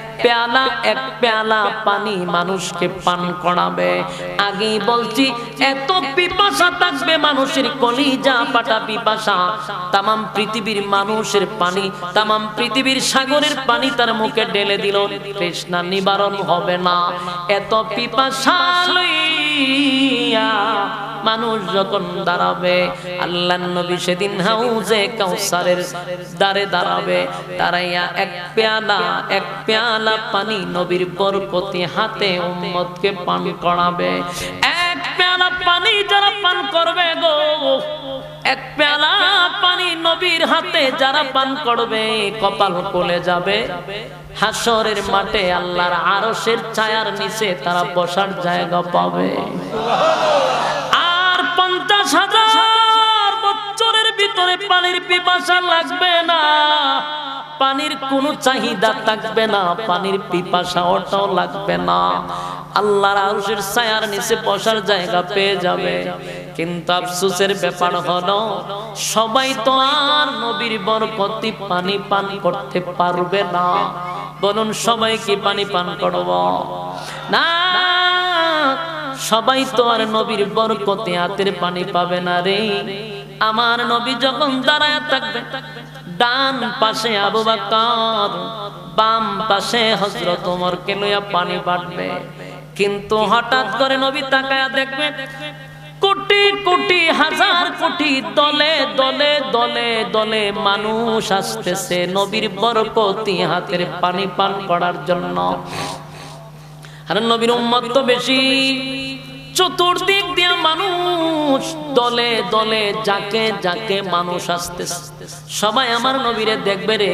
পেয়ালা পানি মানুষকে পান করাবে। আগেই বলছি, এত পিপাসা থাকবে মানুষের, কলিজা ফাটা পিপাসা। তামাম পৃথিবীর মানুষের পানি, তামাম পৃথিবীর সাগরের পানি তার মুখে ঢেলে দিল, তৃষ্ণা নিবারণ হবে না। এত পিপাসা লইয়া মানুষ যখন দাঁড়াবে, আল্লাহর নবী সেদিন হাউজে কাউসারের দ্বারে দাঁড়াবে। দাঁড়াইয়া এক পেয়ালা পানি নবীর বরকতি হাতে উম্মতকে পান করাবে। এক পেয়ালা পানি যারা পান করবে গো, এক পেয়ালা পানি নবীর হাতে যারা পান করবে, কপাল খুলে যাবে। হাসরের মাঠে আল্লাহর আরশের ছায়ার নিচে তারা বসার জায়গা পাবে। 50,000 বছরের ভিতরে পানির পিপাসা লাগবে না, পানির কোনো চাহিদা থাকবে না, পানির পিপাসা ওটাও লাগবে না। আল্লাহর আরশের ছায়ার নিচে বসার জায়গা পেয়ে যাবে। কিন্তু আফসোসের ব্যাপার হলো সবাই তো আর নবীর বরকতি পানি পান করতে পারবে না। বলুন সবাই কি পানি পান করব? না, সবাই তো আর নবীর বরকতে হাতের পানি পাবে না রে। আমার নবী যখন দাঁড়ায় থাকবে, ডান পাশে আবু বকর, বাম পাশে হযরত ওমরকে লইয়া পানি বাটবে। কিন্তু হঠাৎ করে নবী তাকায়া দেখবে কোটি কোটি হাজার কোটি দলে দলে দলে দলে মানুষ আসতেছে নবীর বরকতি হাতের পানি পান করার জন্য। আর নবীর উম্মত তো বেশি, চতুর্দিক দিয়ে মানুষ দলে দলে যাকে যাকে মানুষ আসতেছে। সবাই আমার নবীরে দেখবে রে,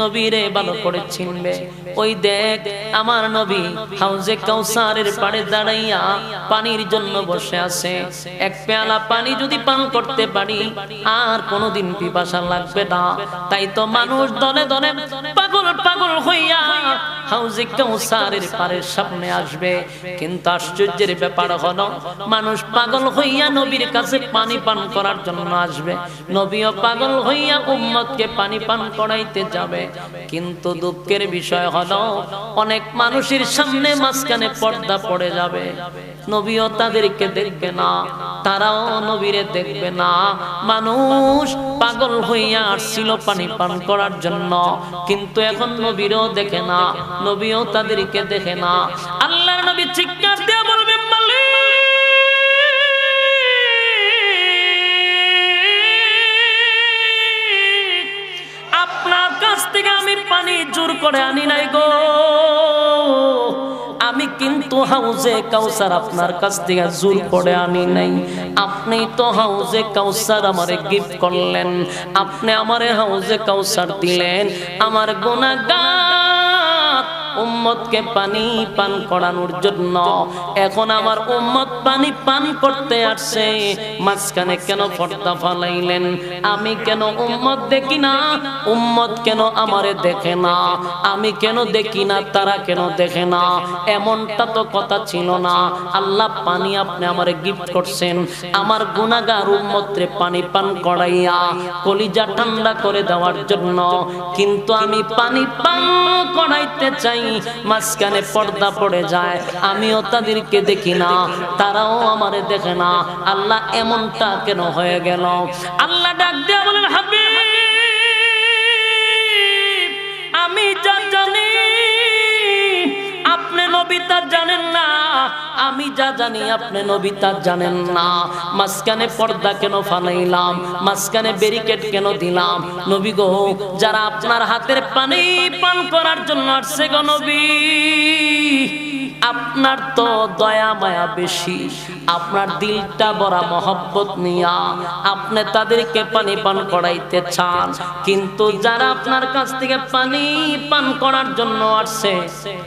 নবীরে ভালো করে চিনবে। ওই দেখ আমার নবী হাউজে কাউসারের পাড়ে দাঁড়াইয়া পানির জন্য বসে আছে। এক পেয়ালা পানি যদি পান করতে পারি আর কোনোদিন পিপাসা লাগবে না। তাই তো মানুষ দলে দলে পাগল পাগল হইয়া হাউজে কাউসারের পাড়ের সামনে আসবে। কিন্তু আশ্চর্যের ব্যাপার হলো মানুষ পাগল হইয়া নবীর নবীর কাছে পানি পান করার জন্য আসবে, নবীও পাগল হইয়া উম্মতকে পানি পান করাইতে যাবে। কিন্তু দুঃখের বিষয় হলো অনেক মানুষের সামনে মাঝখানে পর্দা পড়ে যাবে, নবীও তাদেরকে দেখবে না, তারাও নবীরে দেখবে না। মানুষ পাগল হইয়া আসছিল পানি পান করার জন্য, কিন্তু এখন নবীরও দেখে না, নবীও তাদেরকে দেখে না। আল্লাহর নবী চিৎকার দিয়ে বলবে, মালিক আপনার কাছ থেকে আমি পানি জোর করে আনি নাই গো, আমি কিন্তু হাউজে কাউসার আপনার কাছ থেকে জোর করে আনি নাই। আপনি তো হাউজে কাউসার আমারে গিফট করলেন, আপনি আমারে হাউজে কাউসার দিলেন আমার গুনাহগার উম্মতকে পানি পান করানোর জন্য। এখন আমার উম্মত পানি পান করতে আসছে, মাঝখানে কেন পর্দা ফালাইলেন? আমি কেন উম্মত দেখি না? উম্মত কেন আমারে দেখে না? আমি কেন দেখি না, তারা কেন দেখে না? এমনটা তো কথা ছিল না। আল্লাহ পানি আপনি আমারে গিফট করছেন আমার গুনাহগার উম্মতরে পানি পান করাইয়া কলিজা ঠান্ডা করে দেওয়ার জন্য, কিন্তু আমি পানি পান করাইতে চাই, মাঝখানে পর্দা পড়ে যায়, আমিও তাদেরকে দেখি না, তারাও আমারে দেখে না। আল্লাহ এমনটা কেন হয়ে গেল? আল্লাহ ডাক দিয়ে বলেন, হাবিব আমি যা জানি আপনি নবী তা জানেন না, আমি যা জানি আপনি নবী তা জানেন না। মাঝখানে পর্দা কেন ফালাইলাম? মাঝখানে ব্যারিকেড কেন দিলাম? নবী গো, যারা আপনার হাতের পানি পান করার জন্য আসছে গো নবী, আপনার তো দয়া মায়া বেশি, আপনার দিলটা বড় মহব্বত নিয়া আপনি তাদেরকে পানি পান করাইতে চান। কিন্তু যারা আপনার কাছ থেকে পানি পান করার জন্য আসছে,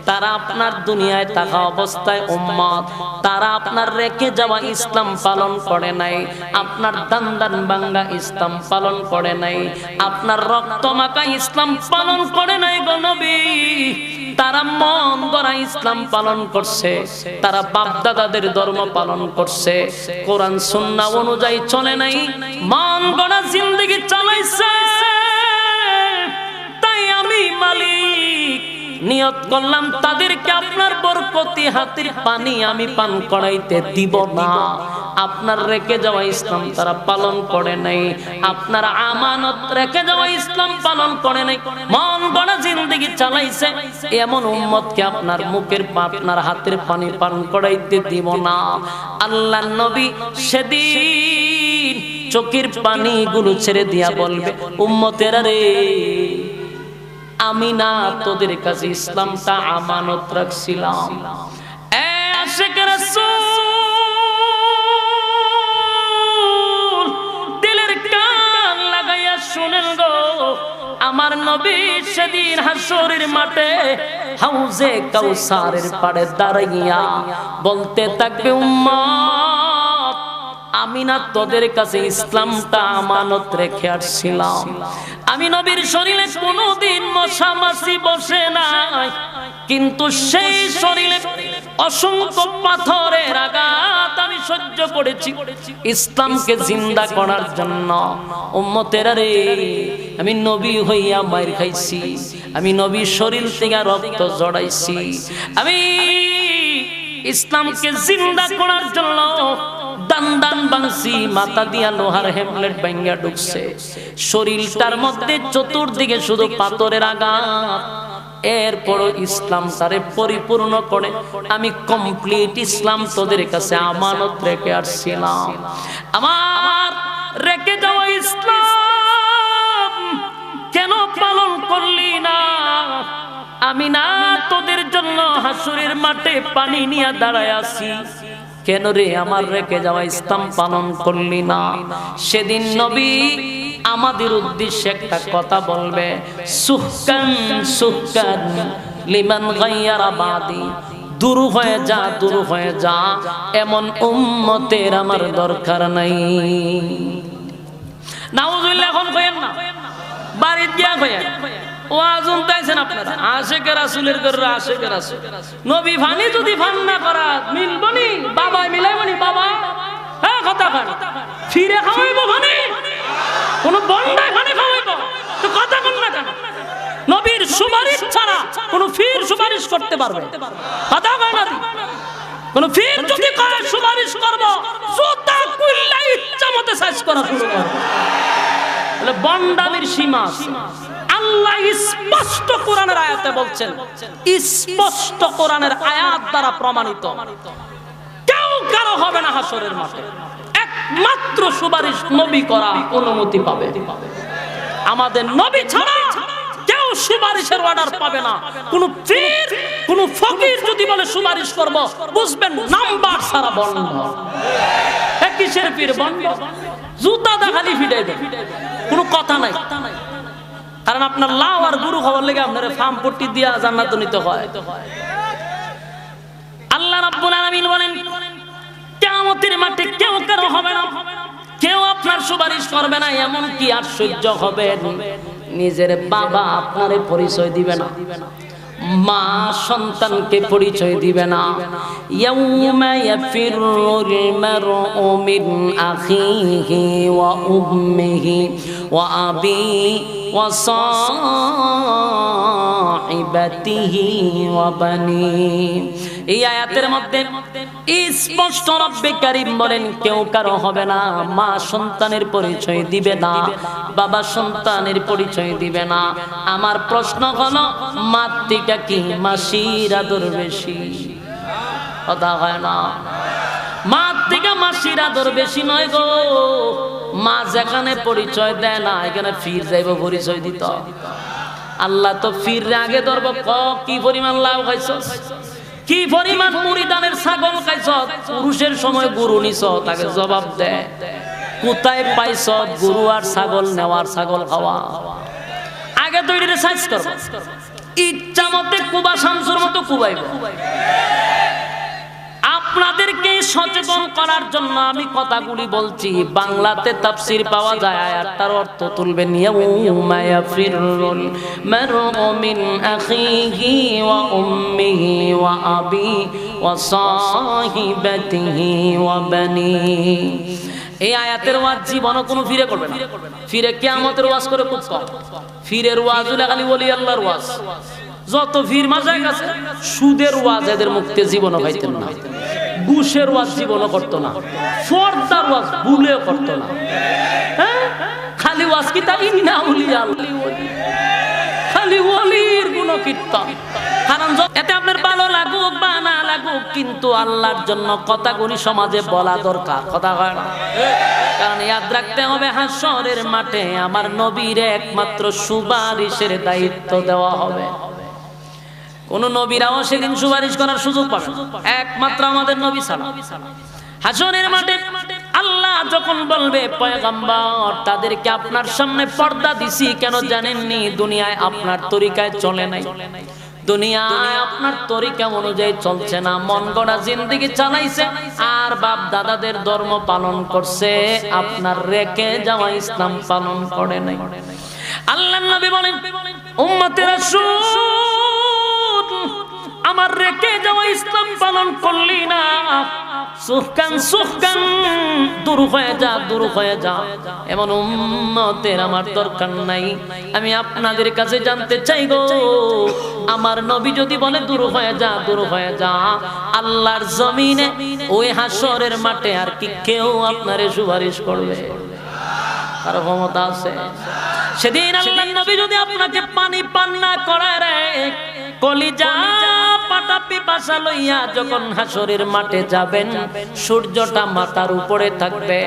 তারা আপনার দুনিয়ায় থাকা অবস্থায় উম্মত, তারা আপনার রেখে যাওয়া ইসলাম পালন করে নাই, আপনার দান দান ভাঙ্গা ইসলাম পালন করে নাই, আপনার রক্ত মাখা ইসলাম পালন করে নাই গো নবী। তারা মন গড়া ইসলাম পালন করছে, তারা বাপ দাদাদের ধর্ম পালন করছে, কোরআন সুন্নাহ অনুযায়ী চলে নাই, মন গড়া জিন্দেগি চালাইছে। তাই আমি মালিক নিয়ত করলাম তাদেরকে আপনার বরকতি হাতের পানি আমি পান করাইতে দিব না। আপনার রেখে যাওয়া ইসলাম তারা পালন করে নাই, আপনার আমানত রেখে যাওয়া ইসলাম পালন করে নাই, মন গড়া জিন্দেগি চালাইছে। এমন উম্মতকে আপনার মুখের আপনার হাতের পানি পান করাইতে দিব না। আল্লাহর নবী সেদিন চোখের পানিগুলো ছেড়ে দিয়া বলবে, উম্মতেরা রে, আমি না তোদের কাছে ইসলামটা আমানত রাখছিলাম। আশিক রাসূল দিলের কান লাগাইয়া শুনেন গো, আমার নবী সেদিন হাসরের মাঠে হাউজে কাউসারের পাড়ে দাঁড়াইয়া বলতে থাকবে, উম্মত আমি না তোদের কাছে ইসলামটা আমানত রেখে আসছিলাম। আমি নবীর শরীরে কোনোদিন মশা মাছি বসে নাই, কিন্তু সেই শরীরে অসংখ্য পাথরের আঘাত আমি সহ্য করেছি ইসলামকে জিন্দা করার জন্য। উম্মতেরা রে, আমি নবী হইয়া মার খাইছি, আমি নবীর শরীর থেকে রক্ত জড়াইছি, আমি ইসলামকে জিন্দা করার জন্য দান দান বাংসি, মাথা দিয়া লোহার হেমলেট ভাঙ্গা ঢুকছে, শরীরটার মধ্যে চতুর্দিকে শুধু পাথরের আঘাত। এরপরও ইসলাম তারে পরিপূর্ণ করে আমি কমপ্লিট ইসলাম তোদের কাছে আমানত রেখে আসছিলাম। আমার রেখে যাওয়া ইসলাম কেন পালন করলি না? আমি না তোদের জন্য হাসরের মাঠে পানি নিয়ে দাঁড়ায় আছি, কেন রে আমার রেখে যাওয়া ইসলাম পালন করলি না? সেদিন নবী আমাদের উদ্দেশ্যে একটা কথা বলবে, সুহকান সুহকান লিমান গায়্যারা বাদি, দূর হয়ে যা, দূর হয়ে যা, এমন উম্মতের আমার দরকার নাই। নাউজুবিল্লাহ, এখন কইেন না, বাড়িতে গিয়া কইেন, ওয়াজ শুনতেছেন আপনারা, আশিক রাসূলের ঘরে আশিক রাসূল নবী ফানি যদি ফান না করা মিলবনি, বাবা মিলাইবনি, বাবা হ্যাঁ কথা হয় না। ফিরে খাওয়াইবো মানে কোন বন্ডায় মানে খাওয়াইবো তো কথা বল না কেন? নবীর সুপারিশ ছাড়া কোন ফির সুপারিশ করতে পারবে? কথা কয় না। কোন ফির যদি কয় সুপারিশ করব, জুতা কুল্লা ইচ্ছা মতে সাইজ করা শুরু করবে। বলে বন্ডামির সীমা আছে। আল্লাহ স্পষ্ট কোরআনের আয়াতে বলছেন, স্পষ্ট কোরআনের আয়াত দ্বারা প্রমাণিত, কেউ কারো হবে না হাসরের মাঠে, একমাত্র সুপারিশ নবী করা অনুমতি পাবে। আমাদের নবী ছাড়া কেউ সুপারিশের অর্ডার পাবে না। কোন পীর কোন ফকির যদি বলে সুপারিশ করব, বুঝবেন নাম্বার সারা বন্ধ। কিসের পীর বন্ধ? জুতা দা খালি ফিটাইবে, কোনো কথা নাই। কারণ আপনার লাউ আর গুরু খাওয়ার লেগে আপনার ফার্ম পট্টি দিয়া জান্নাত নিতে হয়। আল্লাহ রাব্বুল আলামিন বলেন, কিয়ামতের মাঠে কেউ কারো হবে না, কেউ আপনার সুপারিশ করবে না। এমন কি আশ্চর্য হবে, নিজের বাবা আপনারে পরিচয় দিবে না, মা সন্তানকে পরিচয় দিবে না। ইয়াউমা ইয়াফিরুল মারউ মিন আখিহি ওয়া উম্মিহি ওয়া আবি ওয়া সাহিবাতিহি ওয়া বানি। এই আয়াতের মধ্যে স্পষ্ট রব্বে কারীম বলেন, কেউ কারো হবে না, মা সন্তানের পরিচয় দিবে না, বাবা সন্তানের পরিচয় দিবে না। আমার প্রশ্ন হলো, মাতৃকা কি মাসির আদর বেশি? কথা হয় না। মাতৃকা মাসির আদর বেশি নয় গো। মা যেখানে পরিচয় দেয় না, এখানে ফির যাইব পরিচয় দিত। আল্লাহ তো ফির আগে ধরবো, কি পরিমাণ লাভ খাইছ, কি পরিমাণ মুরিদানের ছাগল খাইছ, পুরুষের সময় গরু নিছ, তাকে জবাব দেয় কোথায় পাইছ গরু আর ছাগল নেওয়ার, ছাগল খাওয়া। আগে তো এটা সাইজ করব, ইচ্ছা মতে কুবা শামসুর মতো কুবাইব। আপনাদেরকে সচেতন করার জন্য আমি কথাগুলি বলছি। বাংলাতে তাফসীর পাওয়া যায়, আয়াতটার অর্থ তুলবেন, ইয়াউমা ইয়াফিরুল মারউ মিন আখিহি ওয়া উম্মিহি ওয়া আবি ওয়া সাহিবাতিহি ওয়া বানি। এই আয়াতের ওয়াজ জীবনে কোনো ফিরে করবে না। ফিরে কিয়ামতের ওয়াজ করে খুব কম। ফিরের ওয়াজ হলো খালি ওলি আল্লাহর ওয়াজ। যত ফির মাজাক আছে, সুদের ওয়াজ এদের মুক্তি জীবনও হইতেন না, ঘুষের ওয়াজ জীবনও করতো না, ফর্দার ওয়াজ ভুলেও করতো না। হ্যাঁ, খালি ওয়াজ কি তা ইন্না উলিয়া আল্লাহ, খালি ওলির গুণকীর্তন। কারণ এতে আপনার ভালো লাগুক বা না লাগুক, কিন্তু আল্লাহর জন্য কথাগুলি সমাজে বলা দরকার। কথা হয় না? কারণ ইয়াদ রাখতে হবে, হাসরের মাঠে আমার নবীর একমাত্র সুপারিশের দায়িত্ব দেওয়া হবে। কোন নবীরাও সেদিন সুপারিশ করার সুযোগ পাবে না, একমাত্র আমাদের নবী ছাড়া। হাসরের মাঠে আল্লাহ যখন বলবে, পয়গম্বর তাদেরকে আপনার সামনে পর্দা দিছি কেন জানেননি? দুনিয়ায় আপনার তরিকায় চলে নাই, দুনিয়ায় আপনার তরিকা অনুযায়ী চলছে না, মন গড়া জিন্দেগি চালাইছে, আর বাপ দাদাদের ধর্ম পালন করছে, আপনার রেখে যাওয়া ইসলাম পালন করে নাই। আল্লাহর নবী বলেন, উম্মতের রাসূল আমার রেখে যাওয়া ইসলাম পালন করলি না, সুহকান সুহকান, দূর হয়ে যা, দূর হয়ে যা। এমন উম্মতের আমার দরকার নাই। আমি আপনাদের কাছে জানতে চাই গো, আমার নবী যদি বলে দূর হয়ে যা, দূর হয়ে যা, আল্লাহর জমিনে ওই হাসরের মাঠে আর কি কেউ আপনারে সুপারিশ করবে? কারো ক্ষমতা আছে? সেদিন আল্লাহর নবী যদি আপনাকে পানি পান না করায় রে, কলিজা পাটা পিপাসা লইয়া যখন হাসরের মাঠে যাবেন, সূর্যটা মাথার উপরে থাকবে,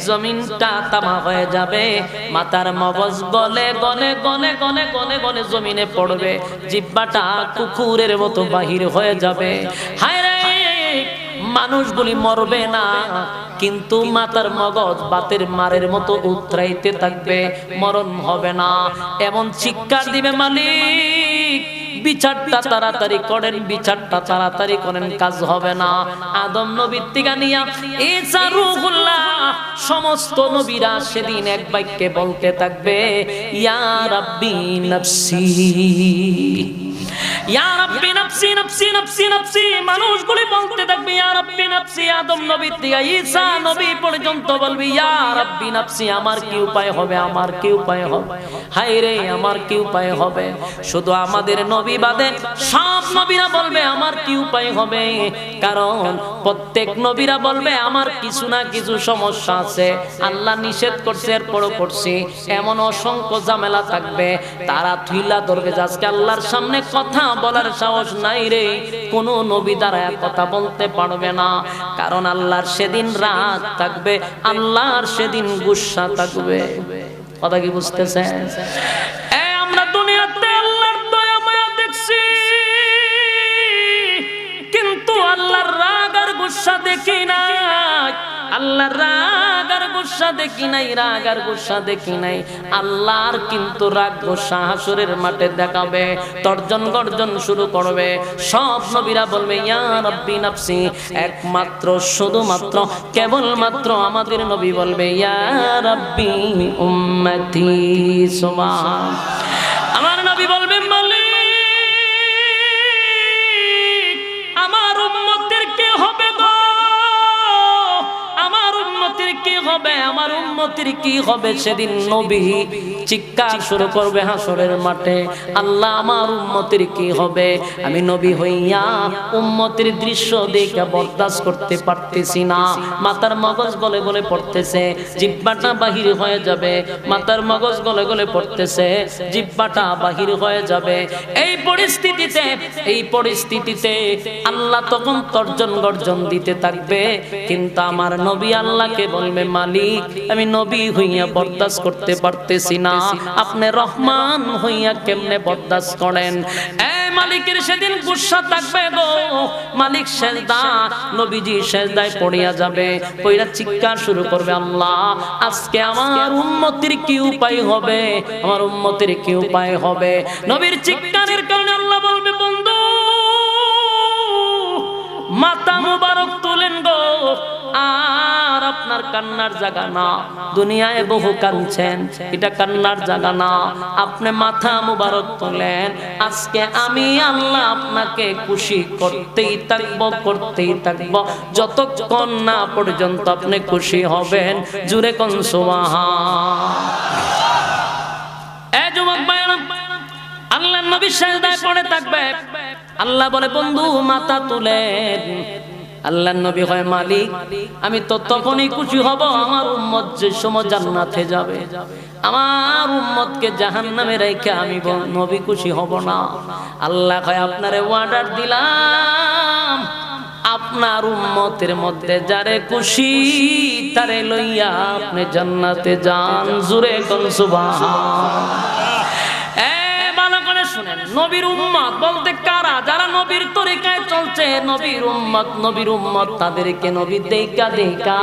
জমিনটা তামা হয়ে যাবে, মাথার মগজ গলে গলে গলে গলে গলে গলে জমিনে পড়বে, জিহ্বাটা কুকুরের মতো বাহির হয়ে যাবে। হায় রে, মানুষগুলি মরবে না, কিন্তু মাথার মগজ বাতের মারের মতো উতরাইতে থাকবে, মরণ হবে না। এমন চিৎকার দিবে, মালিক বিচারটা তাড়াতাড়ি করেন, বিচারটা তাড়াতাড়ি করেন, কাজ হবে না। আদম নবীর থেকে নিয়া ঈসা রূহুল্লাহ সমস্ত নবীরা সেদিন এক বাক্যে বলতে থাকবে, ইয়া রাব্বি নাফসি। ইয়া রাব্বি নাফসি নাফসি নাফসি নাফসি, মানুষগুলি বলতে থাকবে ইয়া রাব্বি নাফসি। আদম নবী থেকে ঈসা নবী পর্যন্ত বলবে ইয়া রাব্বি নাফসি, আমার কি উপায় হবে, আমার কি উপায় হবে, হায় রে আমার কি উপায় হবে। শুধু আমাদের নবী বাদে সব নবীরা বলবে আমার কি উপায় হবে, কারণ প্রত্যেক নবীরা বলবে আমার কিছু না কিছু সমস্যা আছে, আল্লাহ নিষেধ করছে এরপরও করছি, এমন অসংখ্য ঝামেলা থাকবে। তারা থুইলা ধরবে আজকে আল্লাহর সামনে কথা বলার সাহস নাই রে, কোন নবী দ্বারা কথা বলতে পারবে না, কারণ আল্লাহর সেদিন রাগ থাকবে, আল্লাহর সেদিন গুসা থাকবে। কথা কি বুঝতেছেন? আমরা দুনিয়াতে আল্লাহর দয়া মায়া দেখছি, কিন্তু আল্লাহর রাগ আর গুসা দেখি নাই। আল্লাহর রাগ আর গুসা দেখি নাই, রাগ আর গুসা দেখি নাই। আল্লাহর কিন্তু রাগ গুসা হাসরের মাঠে দেখাবে, তর্জন গর্জন শুরু করবে। সব নবীরা বলবে ইয়া রাব্বি নাফসি, একমাত্র শুধুমাত্র কেবলমাত্র আমাদের নবী বলবে ইয়া রাব্বি উম্মতি। সুবহান, আমার নবী বলবে মালিক আমার উম্মতের কি হবে গো, আমার উম্মতের কি হবে, আমার উম্মতের কি হবে। সেদিন নবী চিৎকার শুরু করবে হাসরের মাঠে, আল্লাহ আমার উম্মতের কি হবে। আমি নবী হইয়া উম্মতের দৃশ্য দেখে বরদাস্ত করতে পারতেছি না, মাথার মগজ গলে গলে পড়তেছে, জিহ্বাটা বাহির হয়ে যাবে, মাথার মগজ গলে গলে পড়তেছে, জিহ্বাটা বাহির হয়ে যাবে। এই পরিস্থিতিতে আল্লাহ তখন তর্জন গর্জন দিতে থাকবে, কিন্তু আমার নবী আল্লাহকে বলবে মালিক আমি নবী হইয়া বরদাস্ত করতে পারতেছি না, আপনি রহমান হইয়া কেমনে বরদাস্ত করেন। মালিকের সেদিন গুসা থাকবে গো। মালিক সেজদা, নবীজি সেজদায় পড়িয়া যাবে, পড়িয়া চিৎকার শুরু করবে আল্লাহ আজকে আমার উম্মতের কি উপায় হবে, আমার উম্মতের কি উপায় হবে। নবীর চিৎকারের কারণে আল্লাহ বলবে বন্ধু মাথা মুবারক তুলেন গো, আর আপনার কান্নার জায়গা না, দুনিয়ায় বহু কাঁদছেন, এটা কান্নার জায়গা না, আপনি মাথা মুবারক তোলেন। আজকে আমি আল্লাহ আপনাকে খুশি করতেই থাকবো যতক্ষণ না পর্যন্ত আপনি খুশি হবেন। জুরে কোন সুবহান। এই যুবক ভাইরা, আল্লাহর নবী সিজদায় পড়ে থাকবে, আল্লাহ বলে বন্ধু মাথা তুলেন। আল্লাহর নবী হয় মালিক আমি তো তখনই খুশি হব আমার উম্মত যে সময় জান্নাতে যাবে, আমার উম্মতকে জাহান্নামে রেখে আমি নবী খুশি হব না। আল্লাহ কয় আপনারে অর্ডার দিলাম আপনার উম্মতের মধ্যে যারে খুশি তারে লইয়া আপনি জান্নাতে যান। জুরে কোন সুবহান। নবীর উম্মত বলতে কারা? যারা নবীর তরিকায় চলছে, নবীর উম্মত তাদেরকে নবী দেখা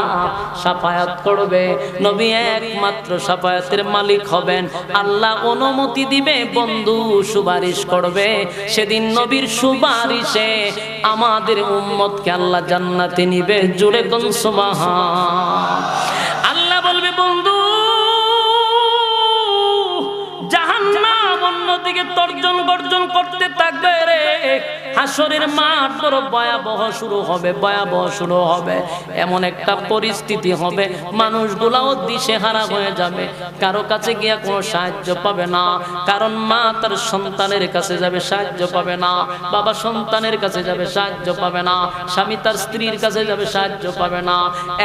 শাফায়াত করবে। নবী একমাত্র শাফায়াতের মালিক হবেন, আল্লাহ অনুমতি দিবে, বন্ধু সুপারিশ করবে। সেদিন নবীর সুপারিশে আমাদের উম্মতকে আল্লাহ জান্নাতে নিবে। জোরে কোন সুবহান। আল্লাহ বলবে বন্ধু জাহান্নাম অন্যদিকে তর্জন গর্জন করতে থাকবে রে। হাসরের মাঠ বড় ভয়াবহ শুরু হবে, এমন একটা পরিস্থিতি হবে মানুষগুলাও দিশেহারা হয়ে যাবে, কারো কাছে গিয়া কোনো সাহায্য পাবে না। কারণ মা তার সন্তানের কাছে যাবে, সাহায্য পাবে না। বাবা সন্তানের কাছে যাবে, সাহায্য পাবে না। স্বামী তার স্ত্রীর কাছে যাবে, সাহায্য পাবে না।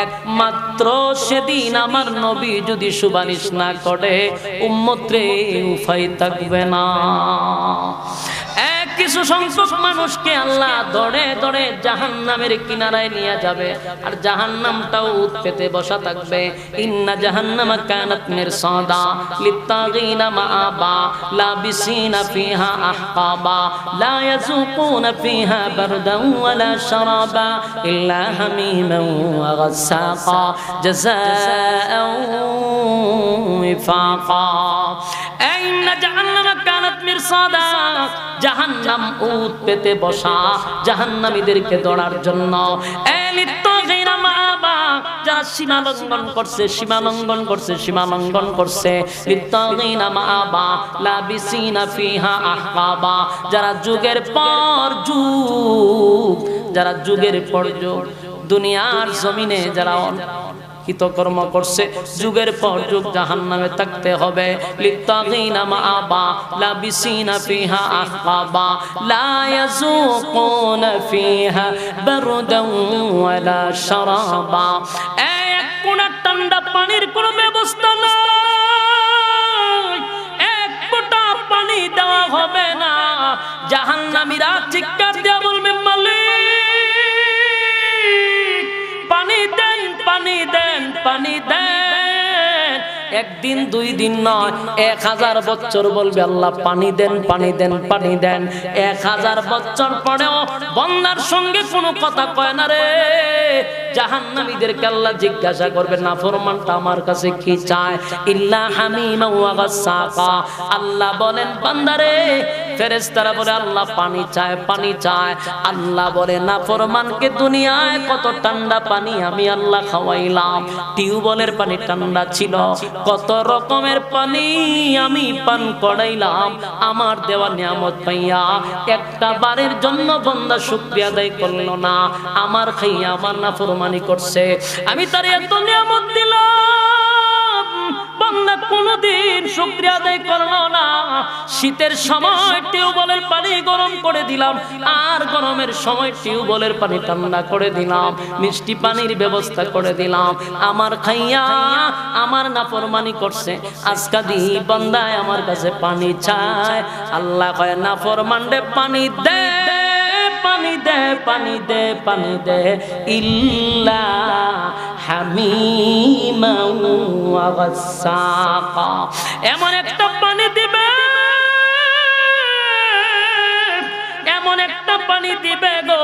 একমাত্র সেদিন আমার নবী যদি সুপারিশ না করে উম্মতরে উপায় থাকবে না। কিছু সংখ্যক মানুষকে আল্লাহ ধরে ধরে জাহান্নামের কিনারায় নিয়ে যাবে, আর জাহান্নামটাও উৎপেতে বসা থাকবে। ইন্না জাহান্নামা কানাত মিরসাদা লিত্তাগিনা মাআবা লাবিসিনা ফিহা আহকাবা লা ইয়াযুকুনা ফিহা বারদান ওয়ালা শারাবা ইল্লা হামিমান ওয়া গাসসাকা জাযাআন ওয়াফাকা। ইন্না জাহান্নামা কানাত মিরসাদা, জাহান্নাম উত পেতে বসা জাহান্নামীদেরকে ধরার জন্য। যারা সীমা লঙ্ঘন করছে, সীমা লঙ্ঘন করছে, সীমা লঙ্ঘন করছে, লিত্তাগিনা মাআবা লাবিসিনা ফিহা আহকাবা, যারা যুগের পর যুগ, যারা যুগের পর যুগ দুনিয়ার জমিনে যারা হিতকর্ম করছে, যুগের পর যুগ জাহান্নামে থাকতে হবে। লিত্তাগিনা মাআবা লাবিসিনা ফিহা আহকাবা লা ইয়াযুকুনা ফিহা বারদান ওয়ালা শারাবা। এক কোনা ঠান্ডা পানির কোনো ব্যবস্থা নাই, এক ফোঁটা পানি দেওয়া হবে না। জাহান্নামীরা চিৎকার দিয়ে বলবে, মালিক পানি দেন, পানি দেন, পানি দেন। একদিন দুই দিন নয়, 1000 বছর বলবে আল্লাহ পানি দেন, পানি দেন, পানি দেন। 1000 বছর পরেও বান্দার সঙ্গে কোনো কথা কয় না রে। জাহান্নামীদেরকে আল্লাহ জিজ্ঞাসা করবে, নাফরমানটা আমার কাছে কি চায়? ইল্লা হামিমা ওয়া গাসসাকা। আল্লাহ বলেন বান্দারে, ফেরেশতারা বলে আল্লাহ পানি চায়, পানি চায়। আল্লাহ বলে নাফরমানকে দুনিয়ায় কত ঠান্ডা পানি আমি আল্লাহ খাওয়াইলাম। টিউবওয়েলের পানি ঠান্ডা ছিল, কত রকমের পানি আমি পান করাইলাম। আমার দেওয়া নিয়ামত পাইয়া একটা বারের জন্য বান্দা শুকরিয়া আদায় করলো না, আমার খাইয়া আমার নাফরমানি করছে। আমি তার এত নিয়ামত দিলাম, বান্দা কোনদিন শুকরিয়া আদায় করলো না। শীতের সময় টিউবওয়েলের পানি গরম করে দিলাম, আর গরমের সময় টিউবওয়েলের পানি ঠান্ডা করে দিলাম, মিষ্টি পানির ব্যবস্থা করে দিলাম। আমার খাইয়া আমার নাফরমানি করছে, আজকা দি বান্দায় আমার কাছে পানি চায়। আল্লাহ কয় নাফরমানরে পানি দে, পানি দে, পানি দে, পানি দে। ইল্লা হামিমা ওয়া গাসসাকা। এমন একটা পানি দিবে, এমন একটা পানি দিবে গো,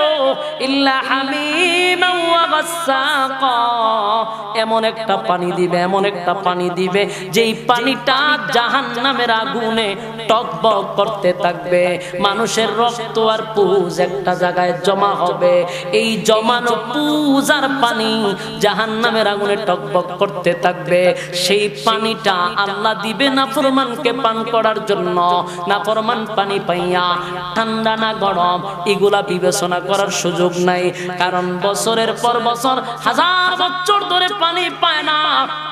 ইল্লা হামিমা ওয়া গাসসাকা। এমন একটা পানি দিবে, এমন একটা পানি দিবে যেই পানিটা জাহান্নামের আগুনে টকবক করতে থাকবে। মানুষের রক্ত আর পুজ একটা জায়গায় জমা হবে, এই জমানো পুজ আর পানি জাহান্নামের আগুনে টকবক করতে থাকবে। সেই পানিটা আল্লাহ দিবে নাফরমানকে পান করার জন্য। নাফরমান পানি পাইয়া ঠান্ডা না গরম এগুলা বিবেচনা করার সুযোগ নাই, কারণ বছরের পর বছর, হাজার বছর ধরে পানি পায় না,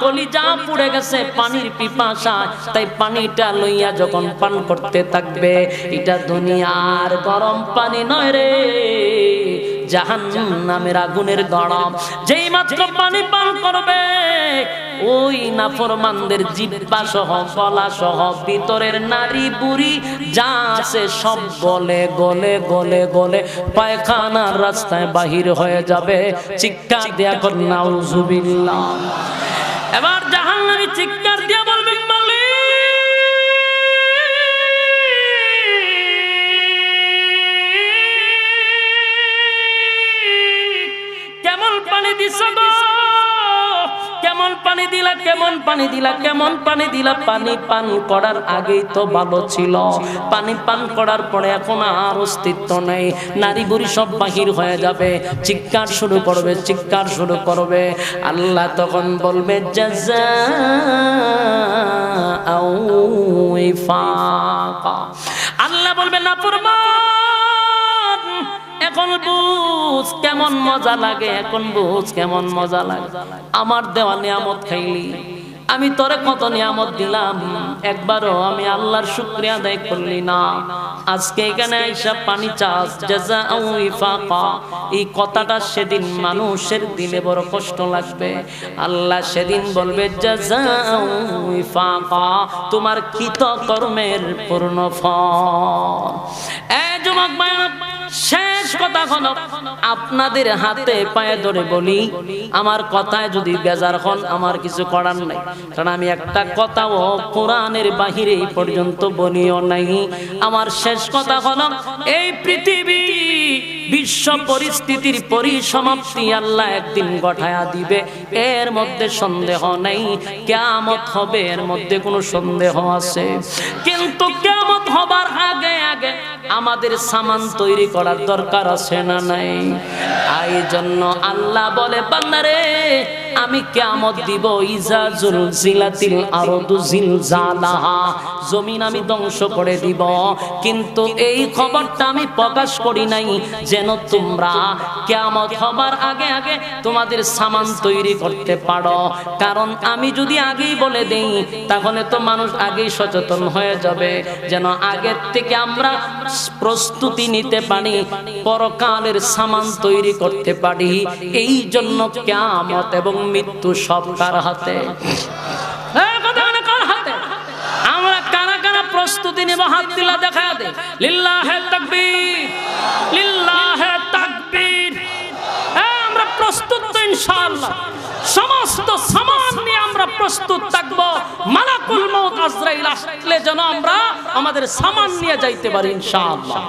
কলিজা পুড়ে গেছে পানির পিপাসায়। তাই পানিটা লইয়া যখন পান করতে থাকবে, এটা দুনিয়ার গরম পানি নয় রে, জাহান্নামের আগুনের গরম। যেই মাত্র পানি পান করবে, ওই নাফরমানদের জিহ্বা সহ, গলা সহ, ভিতরের নারী বুড়ি যা আছে সব গলে গলে গলে গলে পায়খানার রাস্তায় বাহির হয়ে যাবে। চিৎকার দেয়া কর নাউজুবিল্লাহ। এবার জাহান্নামী চিৎকার দিয়া বলবে, মালিক কেমন পানি দিছ গো, কেমন পানি দিলা, কেমন পানি দিলা, কেমন পানি দিলা? পানি পান করার আগেই তো ভালো ছিল, পানি পান করার পরে এখন আর অস্তিত্ব নেই, নারী বুড়ি সব বাহির হয়ে যাবে। চিৎকার শুরু করবে, চিৎকার শুরু করবে। আল্লাহ তখন বলবে জাযাআউ ওয়াফাকা। আল্লাহ বলবে নাফরমান, এখন বুঝ কেমন মজা লাগে, এখন বুঝ কেমন মজা লাগে। আমার দেওয়া নিয়ামত খাইলি, আমি তোরে কত নিয়ামত দিলাম, একবারও আমি আল্লাহর শুকরিয়া আদায় করলি না। আজকে এখানে আইসা পানি চাস, জাযাআউ ওয়াফাকা। এই কথাটা সেদিন মানুষের দিলে বড় কষ্ট লাগবে। আল্লাহ সেদিন বলবে জাযাআউ ওয়াফাকা, তোমার কৃতকর্মের পূর্ণ ফল। এই যুবক ভাইরা, শেষ কথা হলো, আপনাদের হাতে পায়ে ধরে বলি, আমার কথায় যদি বেজার হন আমার কিছু করার নাই, কারণ আমি একটা কথাও কোরআনের বাহিরে এই পর্যন্ত বলিও নাই। আমার শেষ কথা হলো, এই পৃথিবী বিশ্ব পরিস্থিতির পরিসমাপ্তি আল্লাহ একদিন ঘটায়া দিবে, এর মধ্যে সন্দেহ নেই। কিয়ামত হবে, এর মধ্যে কোনো সন্দেহ আছে, কিন্তু কিয়ামত হবার আগে আগে আমাদের সামান তৈরি করার দরকার আছে না নাই? এই জন্য আল্লাহ বলে বান্দারে, আমি কিয়ামত দিব, ইজা জুলজিলাতিল আরদু জিলজালাহা, জমিন আমি ধ্বংস করে দিব। কিন্তু এই খবরটা আমি প্রকাশ করি নাই যেন তোমরা কিয়ামত হবার আগে আগে তোমাদের সামান তৈরি করতে পারো। কারণ আমি যদি আগেই বলে দেই তাহলে তো মানুষ আগেই সচেতন হয়ে যাবে, যেন আগের থেকে আমরা প্রস্তুতি নিতে পারি, পরকালের সামান তৈরি করতে পারি। এই জন্য কিয়ামত এবং মৃত্যু সব কার হাতে? কার হাতে? আমরা কারা কারা প্রস্তুতি নেব? হাত তুলে দেখা দে। লিল্লাহে তাকবীর, লিল্লাহে তাকবীর। আমরা প্রস্তুত তো ইনশাআল্লাহ। সমস্ত সামান নিয়ে আমরা প্রস্তুত থাকব। মালাকুল মউত আজরাইল আসলে যেন আমরা আমাদের সামান নিয়ে যাইতে পারি ইনশাআল্লাহ।